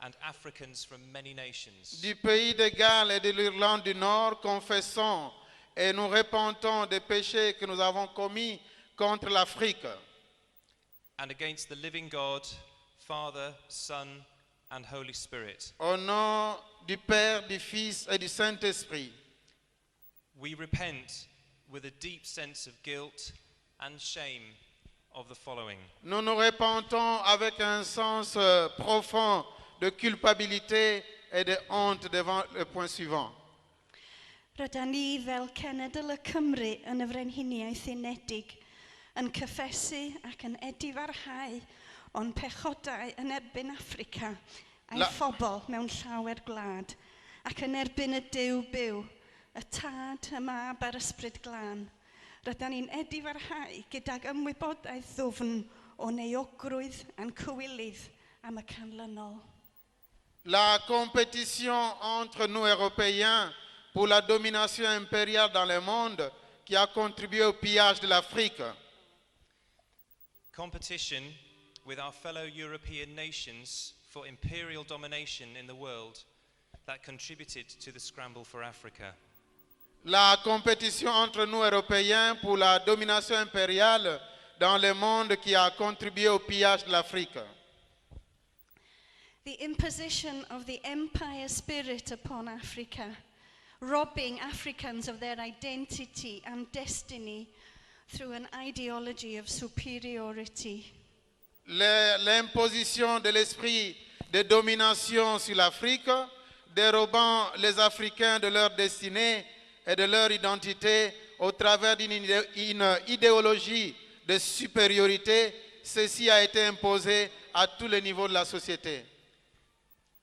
and Africans from many nations. du pays de Galles et de l'Irlande du Nord, confessons et nous repentons des péchés que nous avons commis contre l'Afrique And against the living God, Father, Son, and Holy Spirit. au nom du Père, du Fils et du Saint-Esprit. We repent with a deep sense of guilt and shame of the following. Nous nous repentons avec un sens profond de culpabilité et de honte devant le point suivant. Rydyn ni fel Cenedl y Cymru yn y Frenhiniaeth Unedig yn cyffesu ac yn edifarhau o'n pechodau yn erbyn Affrica a'i phobl mewn llawer gwlad ac yn erbyn y Duw byw, y Tad, y Mab a'r Ysbryd Glân. Rydyn ni'n edifarhau gydag ymwybodaeth ddwfn o neuogrwydd a'n cywilydd am y canlynol. La compétition entre nous Européens pour la domination impériale dans le monde qui a contribué au pillage de l'Afrique. Competition with our fellow European nations for imperial domination in the world that contributed to the scramble for Africa. La compétition entre nous Européens pour la domination impériale dans le monde qui a contribué au pillage de l'Afrique. The imposition of the empire spirit upon Africa, robbing Africans of their identity and destiny through an ideology of superiority. L'imposition de l'esprit de domination sur l'Afrique, dérobant les Africains de leur destinée et de leur identité au travers d'une idéologie de supériorité, ceci a été imposé à tous les niveaux de la société.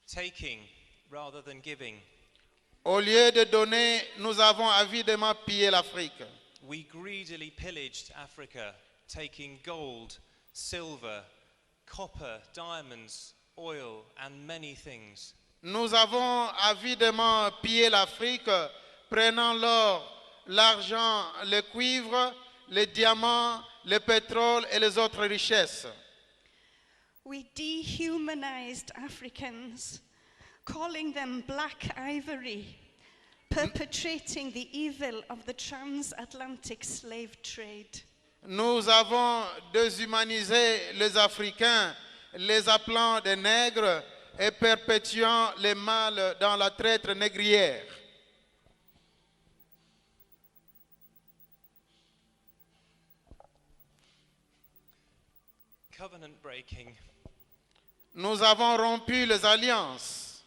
Taking rather than giving. Au lieu de donner, nous avons avidement pillé l'Afrique. We greedily pillaged Africa, taking gold, silver, copper, diamonds, oil, and many things. Nous avons avidement pillé l'Afrique, prenant l'or, l'argent, le cuivre, les diamants, le pétrole et les autres richesses. We dehumanized Africans, calling them black ivory, perpetrating the evil of the transatlantic slave trade. Nous avons déshumanisé les Africains, les appelant des nègres et perpétuant les mâles dans la traite négrière. Covenant breaking. Nous avons rompu les alliances.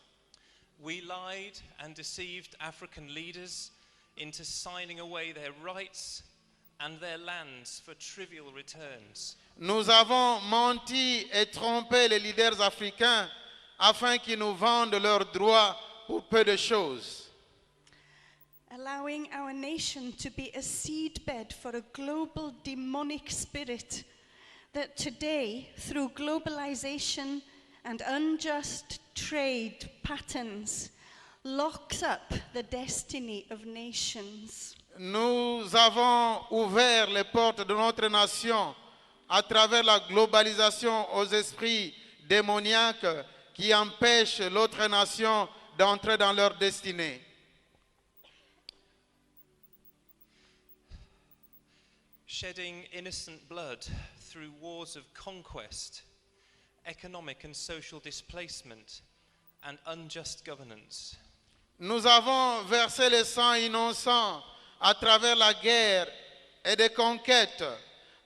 We lied and deceived African leaders into signing away their rights and their lands for trivial returns. Nous avons menti et trompé les leaders africains afin qu'ils nous vendent leurs droits pour peu de choses. Allowing our nation to be a seedbed for a global demonic spirit that today, through globalization and unjust trade patterns, locks up the destiny of nations. Nous avons ouvert les portes de notre nation à travers la globalisation aux esprits démoniaques qui empêchent l'autre nation d'entrer dans leur destinée. Shedding innocent blood through wars of conquest, economic and social displacement, and unjust governance. Nous avons versé le sang innocent à travers la guerre et des conquêtes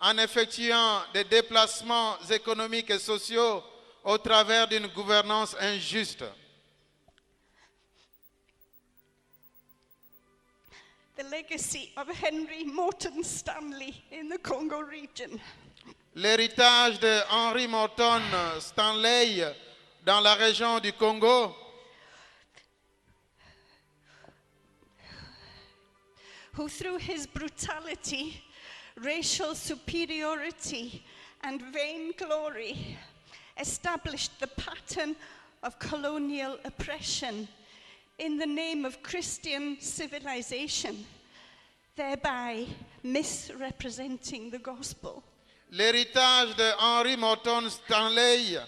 en effectuant des déplacements économiques et sociaux au travers d'une gouvernance injuste. The legacy of Henry Morton Stanley in the Congo region. L'héritage de Henry Morton Stanley dans la région du Congo, who through his brutality, racial superiority, and vainglory established the pattern of colonial oppression in the name of Christian civilization, thereby misrepresenting the gospel. l'héritage de Henry Morton Stanley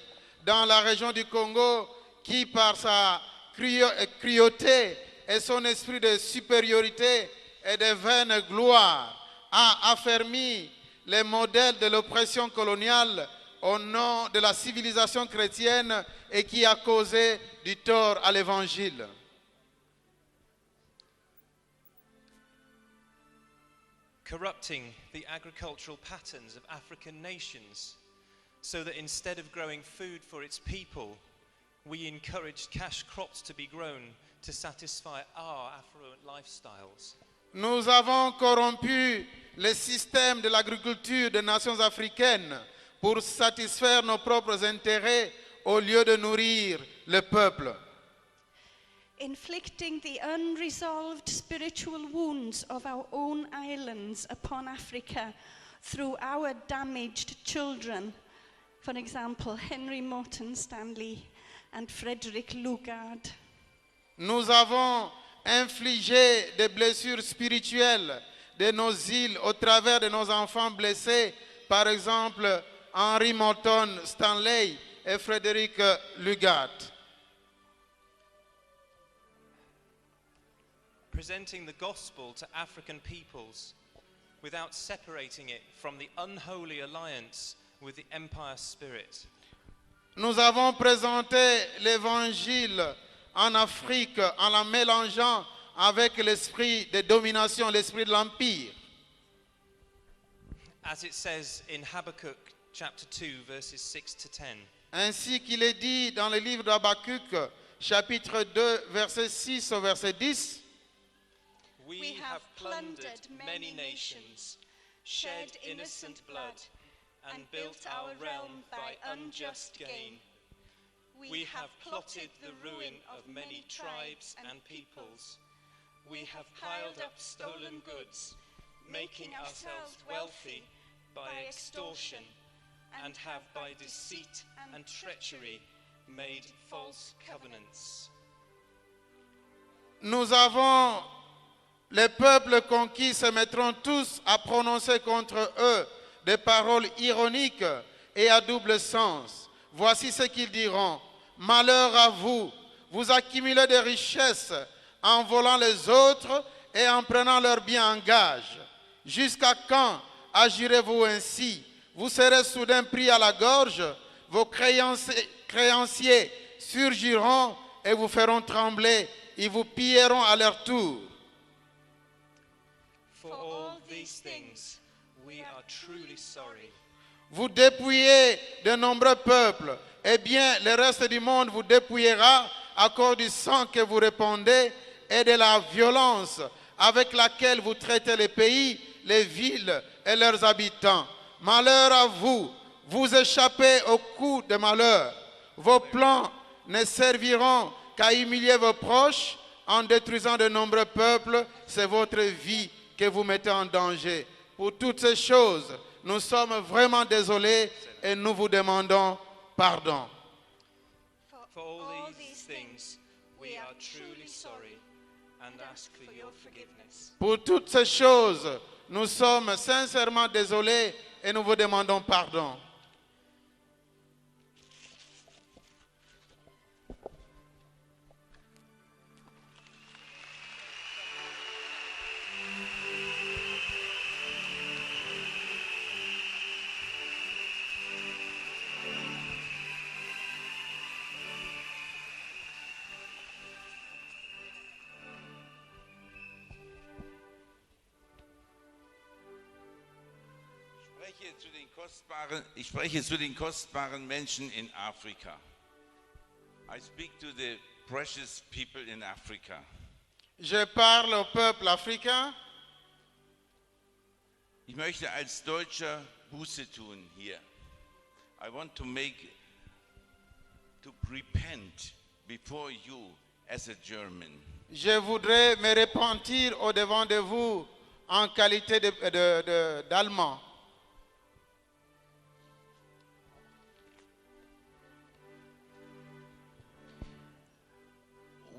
dans la région du Congo qui par sa cruauté et son esprit de supériorité et de vaine gloire a affermi les modèles de l'oppression coloniale au nom de la civilisation chrétienne et qui a causé du tort à l'évangile. corrupting the agricultural patterns of African nations, so that instead of growing food for its people, we encouraged cash crops to be grown to satisfy our affluent lifestyles. Nous avons corrompu le système de l'agriculture des nations africaines pour satisfaire nos propres intérêts au lieu de nourrir le peuple. Inflicting the unresolved spiritual wounds of our own islands upon Africa through our damaged children. For example, Henry Morton Stanley and Frederick Lugard. Nous avons infligé des blessures spirituelles de nos îles au travers de nos enfants blessés, par exemple Henry Morton Stanley et Frederick Lugard. Presenting the gospel to African peoples without separating it from the unholy alliance with the empire spirit. Nous avons présenté l'évangile en Afrique en la mélangeant avec l'esprit de domination, l'esprit de l'empire. As it says in Habakkuk chapter 2 verses 6 to 10. Ainsi qu'il est dit dans le livre d'Habakkuk, chapitre 2, verset 6 au verset 10. We have plundered many nations, shed innocent blood, and built our realm by unjust gain. We have plotted the ruin of many tribes and peoples. We have piled up stolen goods, making ourselves wealthy by extortion, and have by deceit and treachery made false covenants. Nous avons, les peuples conquis se mettront tous à prononcer contre eux des paroles ironiques et à double sens. Voici ce qu'ils diront. Malheur à vous, vous accumulez des richesses en volant les autres et en prenant leurs biens en gage. Jusqu'à quand agirez-vous ainsi? Vous serez soudain pris à la gorge, vos créanciers surgiront et vous feront trembler, ils vous pilleront à leur tour. For all these things, we are truly sorry. Vous dépouillez de nombreux peuples, eh bien le reste du monde vous dépouillera à cause du sang que vous répandez et de la violence avec laquelle vous traitez les pays, les villes et leurs habitants. Malheur à vous, vous échappez au coup de malheur. Vos plans ne serviront qu'à humilier vos proches en détruisant de nombreux peuples. C'est votre vie que vous mettez en danger. Pour toutes ces choses, nous sommes vraiment désolés et nous vous demandons pardon. For all these things, we are truly sorry and ask for your forgiveness. Pour toutes ces choses, nous sommes sincèrement désolés et nous vous demandons pardon. Ich spreche zu den kostbaren Menschen in Afrika. I speak to the precious people in Africa. Je parle au peuple africain. Ich möchte als Deutscher Buße tun hier. I want to repent before you as a German. Je voudrais me repentir au devant de vous en qualité d'Allemand.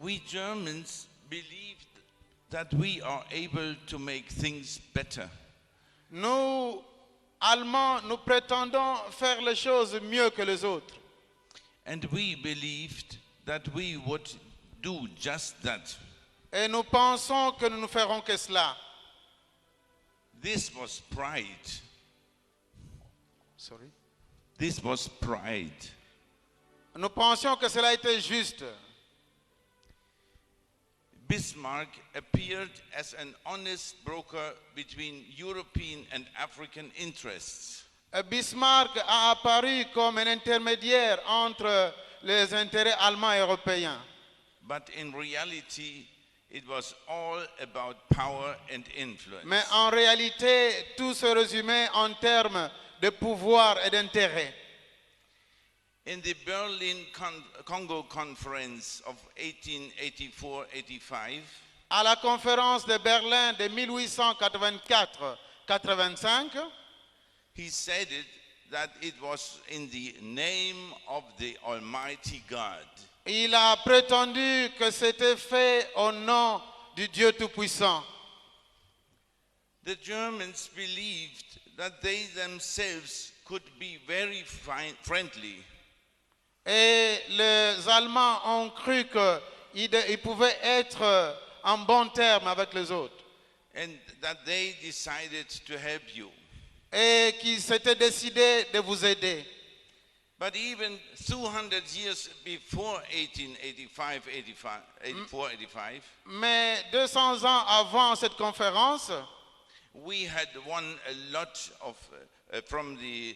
We Germans believed that we are able to make things better. Nous, Allemands, nous prétendons faire les choses mieux que les autres. And we believed that we would do just that. Et nous pensons que nous ne ferons que cela. This was pride. Sorry. This was pride. Nous pensions que cela était juste. Bismarck appeared as an honest broker between European and African interests. Bismarck a apparu comme un intermédiaire entre les intérêts allemands et européens. But in reality, it was all about power and influence. Mais en réalité, tout se résumait en termes de pouvoir et d'intérêt. In the Berlin Congo Conference of 1884-85, À la conférence de Berlin de 1884-85, he said that it was in the name of the Almighty God. il a prétendu que c'était fait au nom du Dieu Tout-Puissant. The Germans believed that they themselves could be very friendly. Et les Allemands ont cru qu'ils pouvaient être en bon terme avec les autres. And that they decided to help you. Et qu'ils s'étaient décidés de vous aider. But even 200 years before 1884-85, Mais 200 ans avant cette conférence, we had won a lot of, from the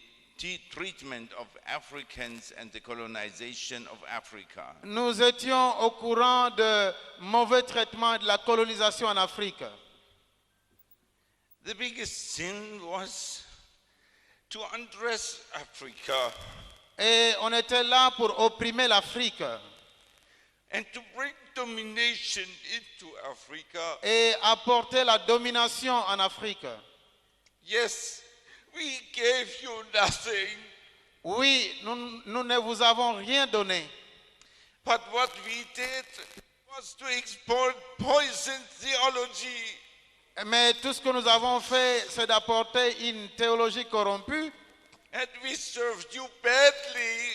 treatment of Africans and the colonization of Africa. nous étions au courant de mauvais traitements de la colonisation en Afrique. The biggest sin was to undress Africa Et on était là pour opprimer l'Afrique and to bring domination into Africa. et apporter la domination en Afrique. Yes, we gave you nothing, Oui, nous ne vous avons rien donné. but what we did was to export poison theology. Mais tout ce que nous avons fait, c'est d'apporter une théologie corrompue And we served you badly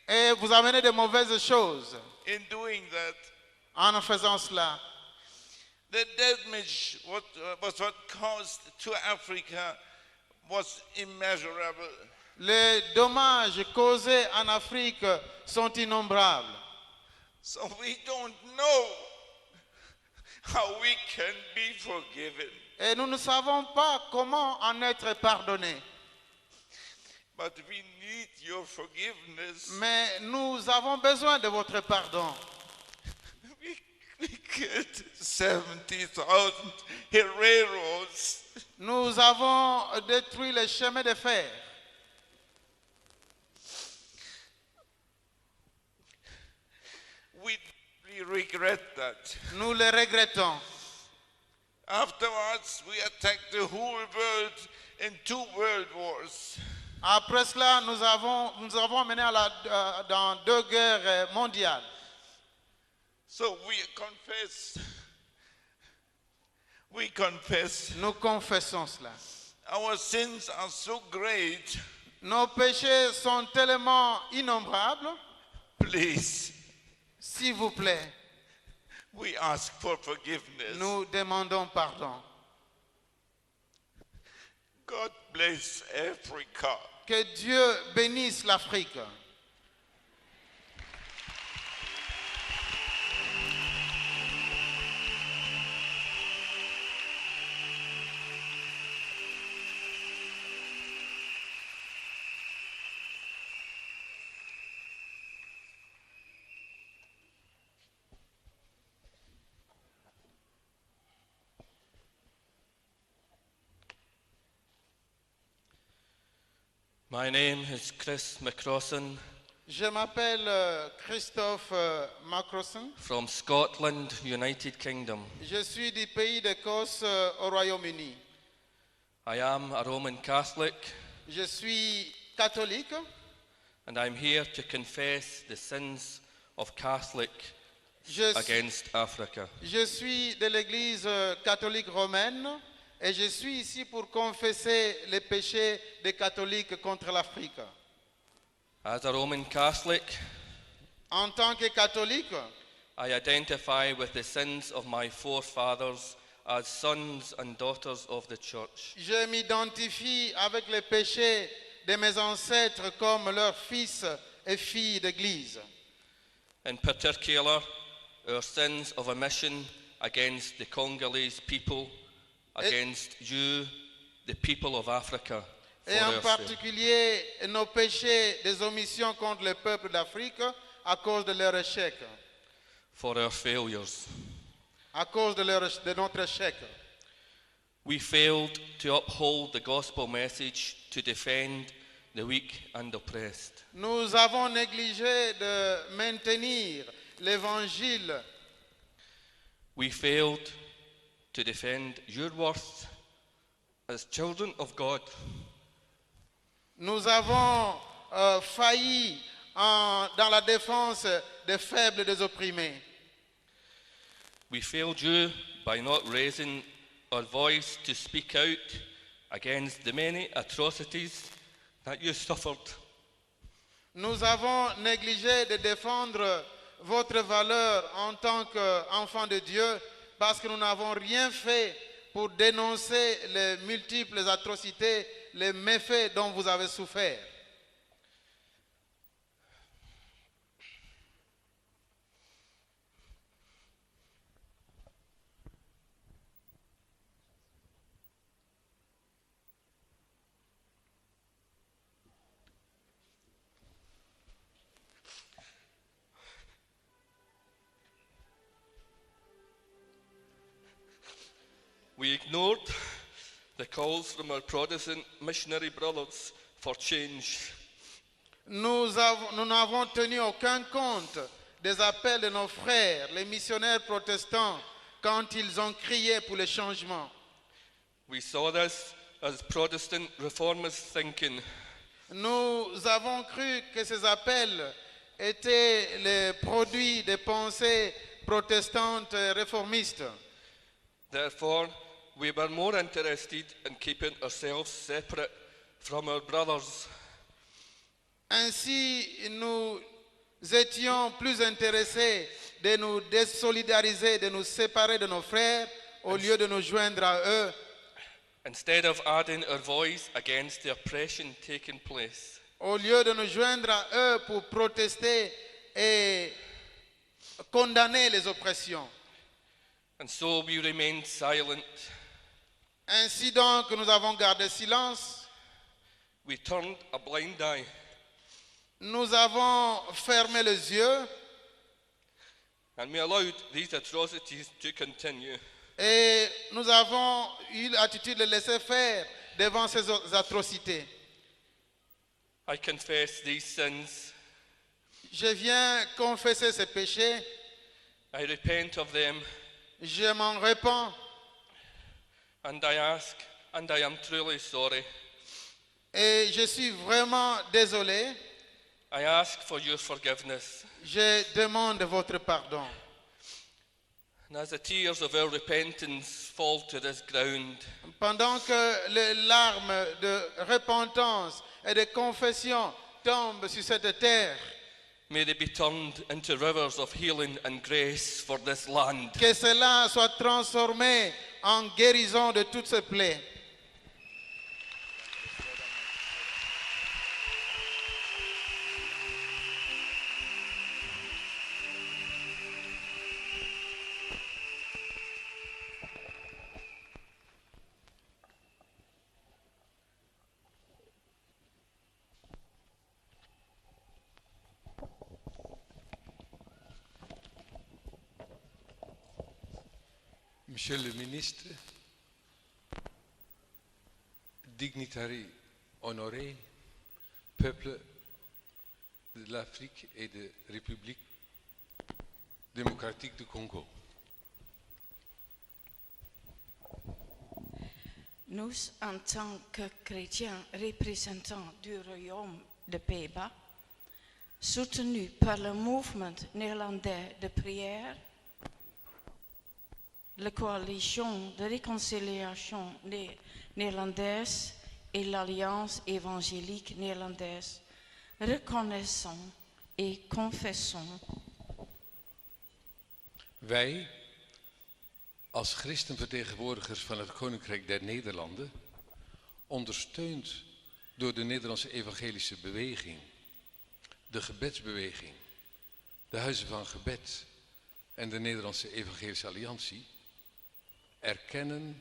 et vous amener de mauvaises choses in doing that. en faisant cela. The damage was what caused to Africa was immeasurable. Les dommages causés en Afrique sont innombrables. So we don't know how we can be forgiven. Et nous ne savons pas comment en être pardonnés. But we need your forgiveness. Mais nous avons besoin de votre pardon. We killed 70,000 Herreros. Nous avons détruit les chemins de fer. We regret that. Nous le regrettons. Afterwards, we attacked the whole world in 2 world wars. Après cela, nous avons mené dans 2 guerres mondiales. So we confess. Nous confessons cela. Our sins are so great. Nos péchés sont tellement innombrables. Please, S'il vous plaît, we ask for forgiveness. nous demandons pardon. God bless Africa. Que Dieu bénisse l'Afrique. My name is Chris McCrossan Je m'appelle Christophe Macrosson. from Scotland, United Kingdom. Je suis du pays d'Écosse au Royaume-Uni. I am a Roman Catholic, Je suis catholique and I'm here to confess the sins of Catholic Je, against Africa. je suis de l'Église catholique romaine et je suis ici pour confesser les péchés des catholiques contre l'Afrique. As a Roman Catholic, En tant que catholique, I identify with the sins of my forefathers as sons and daughters of the church. je m'identifie avec les péchés de mes ancêtres comme leurs fils et filles d'Église. In particular, our sins of omission against the Congolese people, against you, the people of Africa. Et en particulier nos péchés des omissions contre le peuple d'Afrique à cause de leur échec, For our failures. à cause de notre échec. We failed to uphold the gospel message to defend the weak and oppressed. Nous avons négligé de maintenir l'évangile. We failed to defend your worth as children of God. Nous avons failli dans la défense des faibles et des opprimés. We failed you by not raising our voice to speak out against the many atrocities that you suffered. Nous avons négligé de défendre votre valeur en tant qu'enfant de Dieu parce que nous n'avons rien fait pour dénoncer les multiples atrocités, les méfaits dont vous avez souffert. We ignored the calls from our Protestant missionary brothers for change. Nous n'avons tenu aucun compte des appels de nos frères, les missionnaires protestants, quand ils ont crié pour le changement. We saw this as Protestant reformist thinking. Nous avons cru que ces appels étaient les produits des pensées protestantes et réformistes. Therefore, we were more interested in keeping ourselves separate from our brothers. Ainsi, nous étions plus intéressés de nous désolidariser, de nous séparer de nos frères, au lieu de nous joindre à eux. Instead of adding our voice against the oppression taking place. Au lieu de nous joindre à eux pour protester et condamner les oppressions. And so we remained silent. Ainsi donc, nous avons gardé silence. We turned a blind eye. Nous avons fermé les yeux. And we allowed these atrocities to continue. Et nous avons eu l'attitude de laisser faire devant ces atrocités. I confess these sins. Je viens confesser ces péchés. I repent of them. Je m'en répands. And I ask, and I am truly sorry. Et je suis vraiment désolé. I ask for your forgiveness. Je demande votre pardon. And as the tears of our repentance fall to this ground, Pendant que les larmes de repentance et de confession tombent sur cette terre, may they be turned into rivers of healing and grace for this land. que cela soit transformé en guérison de toutes ces plaies. Monsieur le ministre, dignitaires honorés, peuple de l'Afrique et de la République démocratique du Congo. Nous, en tant que chrétiens représentants du royaume de Pays-Bas, soutenus par le mouvement néerlandais de prière, la coalition de réconciliation néerlandaise et l'Alliance évangélique néerlandaise, reconnaissons et confessons. Wij, als christenvertegenwoordigers van het Koninkrijk der Nederlanden, ondersteund door de Nederlandse evangelische beweging, de gebedsbeweging, de huizen van gebed en de Nederlandse Evangelische Alliantie erkennen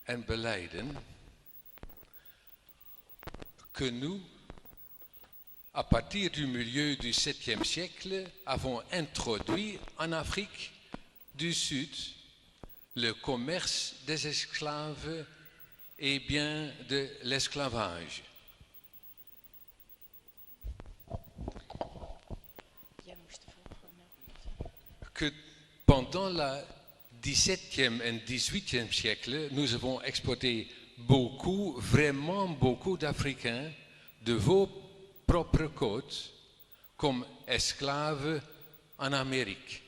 en belijden que nous, à partir du milieu du 7e siècle, avons introduit en Afrique du Sud le commerce des esclaves et bien de l'esclavage. Que pendant le 17e et 18e siècle, nous avons exporté beaucoup, vraiment beaucoup d'Africains de vos propres côtes comme esclaves en Amérique.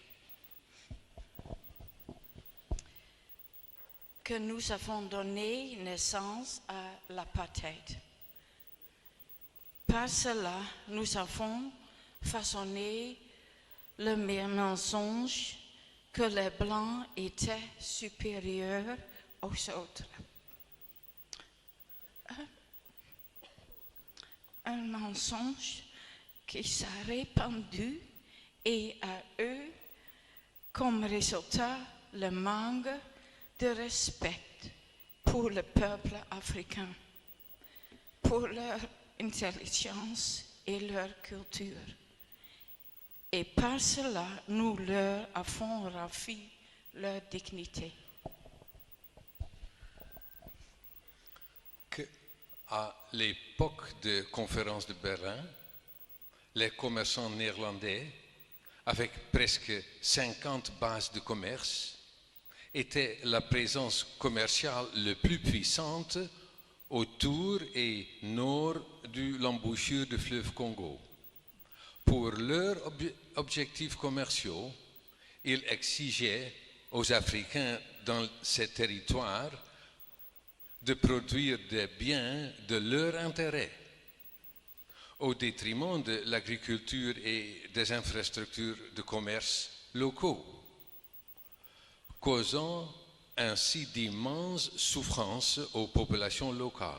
Que nous avons donné naissance à l'apartheid. Par cela, nous avons façonné le mensonge que les Blancs étaient supérieurs aux autres. Un mensonge qui s'est répandu et a eu comme résultat le manque de respect pour le peuple africain, pour leur intelligence et leur culture. Et par cela, nous leur avons ravi leur dignité. À l'époque de conférence de Berlin, les commerçants néerlandais, avec presque 50 bases de commerce, étaient la présence commerciale la plus puissante autour et nord de l'embouchure du fleuve Congo. Pour leurs objectifs commerciaux, ils exigeaient aux Africains dans ces territoires de produire des biens de leur intérêt, au détriment de l'agriculture et des infrastructures de commerce locaux, causant ainsi d'immenses souffrances aux populations locales.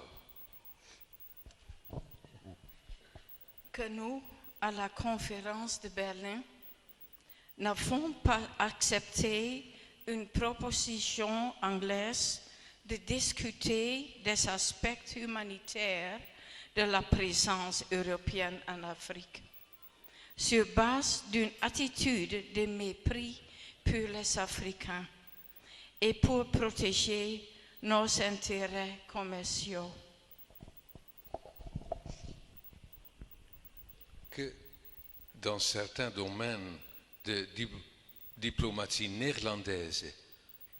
Que nous, à la conférence de Berlin, n'avons pas accepté une proposition anglaise de discuter des aspects humanitaires de la présence européenne en Afrique, sur base d'une attitude de mépris pour les Africains et pour protéger nos intérêts commerciaux. Que dans certains domaines de diplomatie néerlandaise,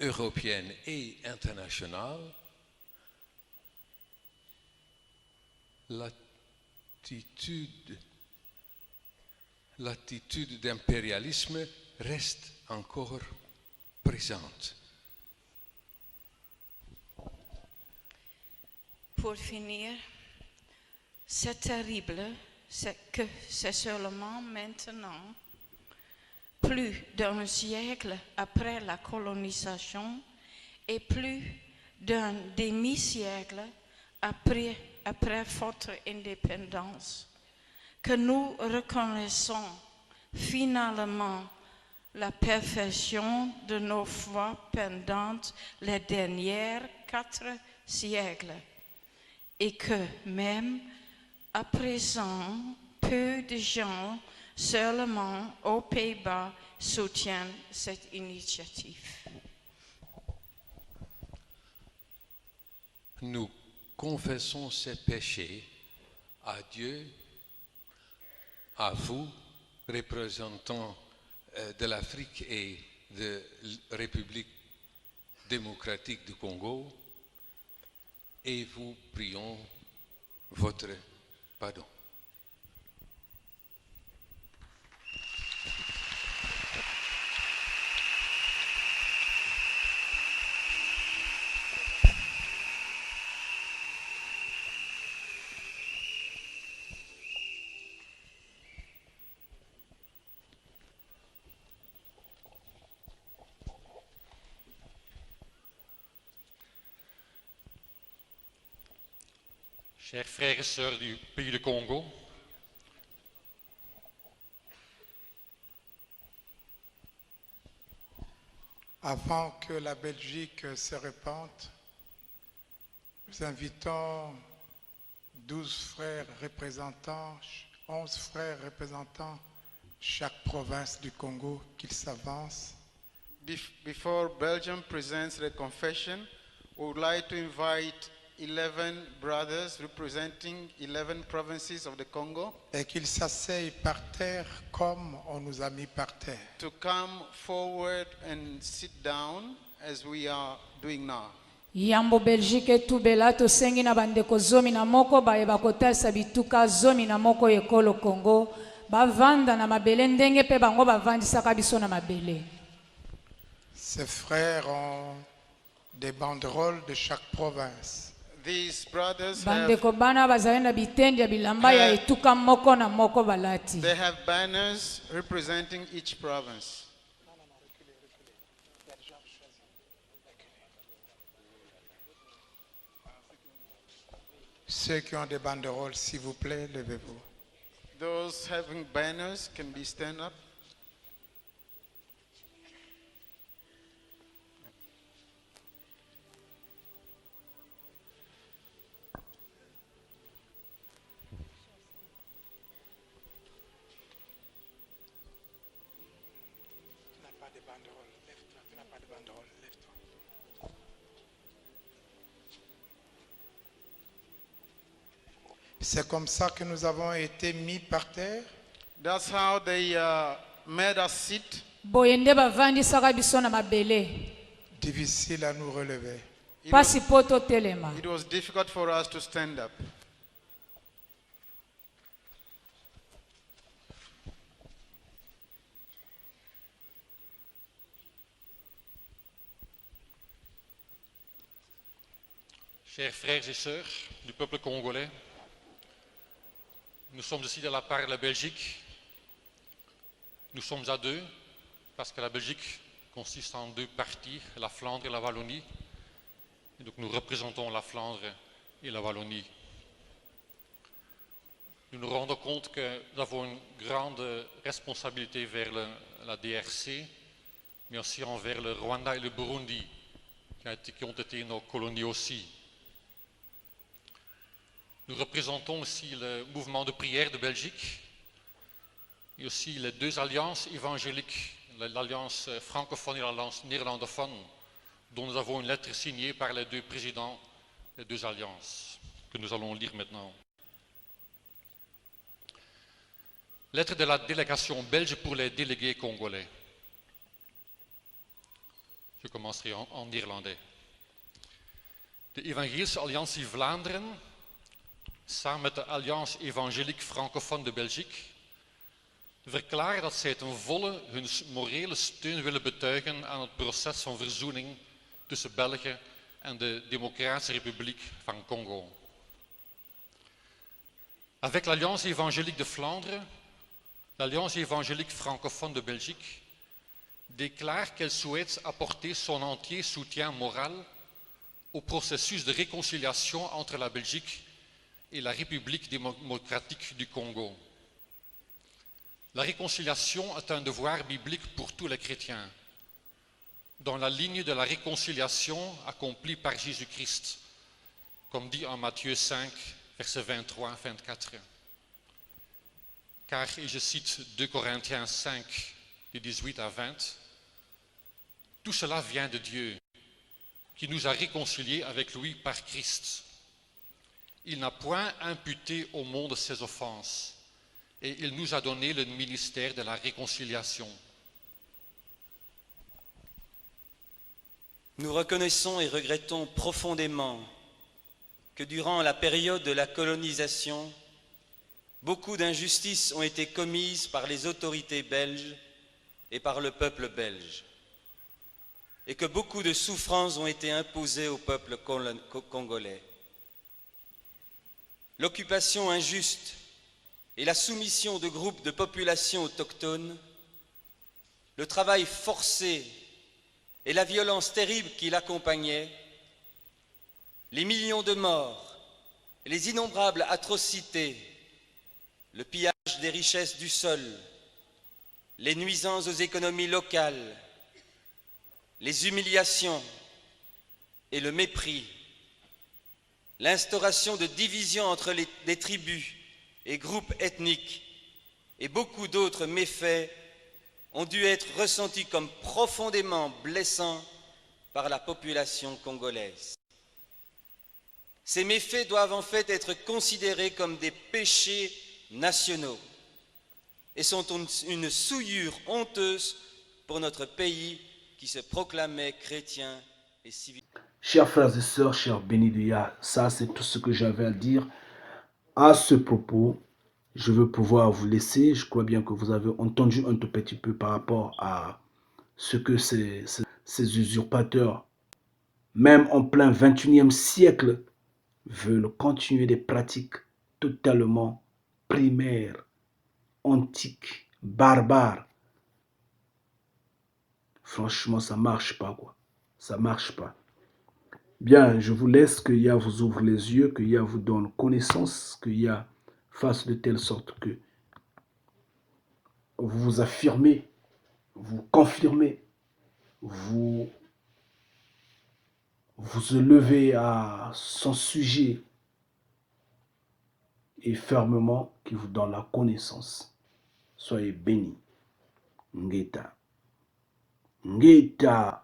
européenne et internationale, l'attitude d'impérialisme reste encore présente. Pour finir, c'est terrible que c'est seulement maintenant, plus d'un siècle après la colonisation et plus d'un demi-siècle après votre indépendance, que nous reconnaissons finalement la perfection de nos foi pendant les derniers 4 siècles et que même à présent, peu de gens seulement aux Pays-Bas soutiennent cette initiative. Nous confessons ces péchés à Dieu, à vous, représentants de l'Afrique et de la République démocratique du Congo, et vous prions votre pardon. Chers frères et sœurs du pays de Congo, Avant que la Belgique se répande, nous invitons 12 frères représentants, 11 frères représentants chaque province du Congo qu'ils s'avancent. Before Belgium presents the confession, we would like to invite 11 brothers representing 11 provinces of the Congo Et qu'ils s'asseyent par terre comme on nous a mis par terre. to come forward and sit down as we are doing now. yambo belgique etubela tosengi na bandeko 11 bayeba kotalisa bituka 11 ekolo congo bavanda na mabele ndenge mpe bango bavandisaka biso na mabele. Ces frères ont des banderoles de chaque province. These brothers bandeko bana bazali na bitendi ya bilamba ya etuka moko na moko balati. they have banners representing each province. Ceux qui ont des banderoles, s'il vous plaît, levez-vous. Those having banners can be stand up. Tu n'as pas de banderole, lève-toi. Tu n'as pas de banderole, lève-toi. C'est comme ça que nous avons été mis par terre. That's how they made us sit. boye nde bavandisaka biso na mabele Difficile à nous relever. pasi po totelema. It was difficult for us to stand up. Chers frères et sœurs du peuple congolais, nous sommes ici de la part de la Belgique. Nous sommes à deux, parce que la Belgique consiste en deux parties, la Flandre et la Wallonie. Et donc nous représentons la Flandre et la Wallonie. Nous nous rendons compte que nous avons une grande responsabilité vers la DRC, mais aussi envers le Rwanda et le Burundi, qui ont été nos colonies aussi. Nous représentons aussi le mouvement de prière de Belgique et aussi les deux alliances évangéliques, l'alliance francophone et l'alliance néerlandophone, dont nous avons une lettre signée par les deux présidents des deux alliances, que nous allons lire maintenant. Lettre de la délégation belge pour les délégués congolais. Je commencerai en néerlandais. De Evangelische Alliantie Vlaanderen, samen met de Alliance Evangelique Francophone de Belgique, verklaren dat zij ten volle hun morele steun willen betuigen aan het proces van verzoening tussen België en de Democratische République van Congo. Avec l'Alliance Évangélique de Flandre, l'Alliance Évangélique Francophone de Belgique déclare qu'elle souhaite apporter son entier soutien moral au processus de réconciliation entre la Belgique et la République démocratique du Congo. La réconciliation est un devoir biblique pour tous les chrétiens, dans la ligne de la réconciliation accomplie par Jésus-Christ, comme dit en Matthieu 5, versets 23-24. Car, et je cite 2 Corinthiens 5, de 18 à 20, tout cela vient de Dieu, qui nous a réconciliés avec lui par Christ. Il n'a point imputé au monde ses offenses, et il nous a donné le ministère de la réconciliation. Nous reconnaissons et regrettons profondément que durant la période de la colonisation, beaucoup d'injustices ont été commises par les autorités belges et par le peuple belge, et que beaucoup de souffrances ont été imposées au peuple congolais. L'occupation injuste et la soumission de groupes de populations autochtones, le travail forcé et la violence terrible qui l'accompagnait, les millions de morts, les innombrables atrocités, le pillage des richesses du sol, les nuisances aux économies locales, les humiliations et le mépris, l'instauration de divisions entre des tribus et groupes ethniques et beaucoup d'autres méfaits ont dû être ressentis comme profondément blessants par la population congolaise. Ces méfaits doivent en fait être considérés comme des péchés nationaux et sont une souillure honteuse pour notre pays qui se proclamait chrétien et civil. Chers frères et sœurs, chers bénis de Yah, ça c'est tout ce que j'avais à dire à ce propos. Je veux pouvoir vous laisser. Je crois bien que vous avez entendu un tout petit peu par rapport à ce que ces usurpateurs, même en plein 21e siècle, veulent continuer des pratiques totalement primaires, antiques, barbares. Franchement, ça marche pas, quoi. Ça marche pas. Bien, je vous laisse, que Yah vous ouvre les yeux, que Yah vous donne connaissance, que Yah fasse de telle sorte que vous vous affirmez, vous confirmez, vous levez à son sujet et fermement, qui vous donne la connaissance. Soyez bénis. Ngeta. Ngeta.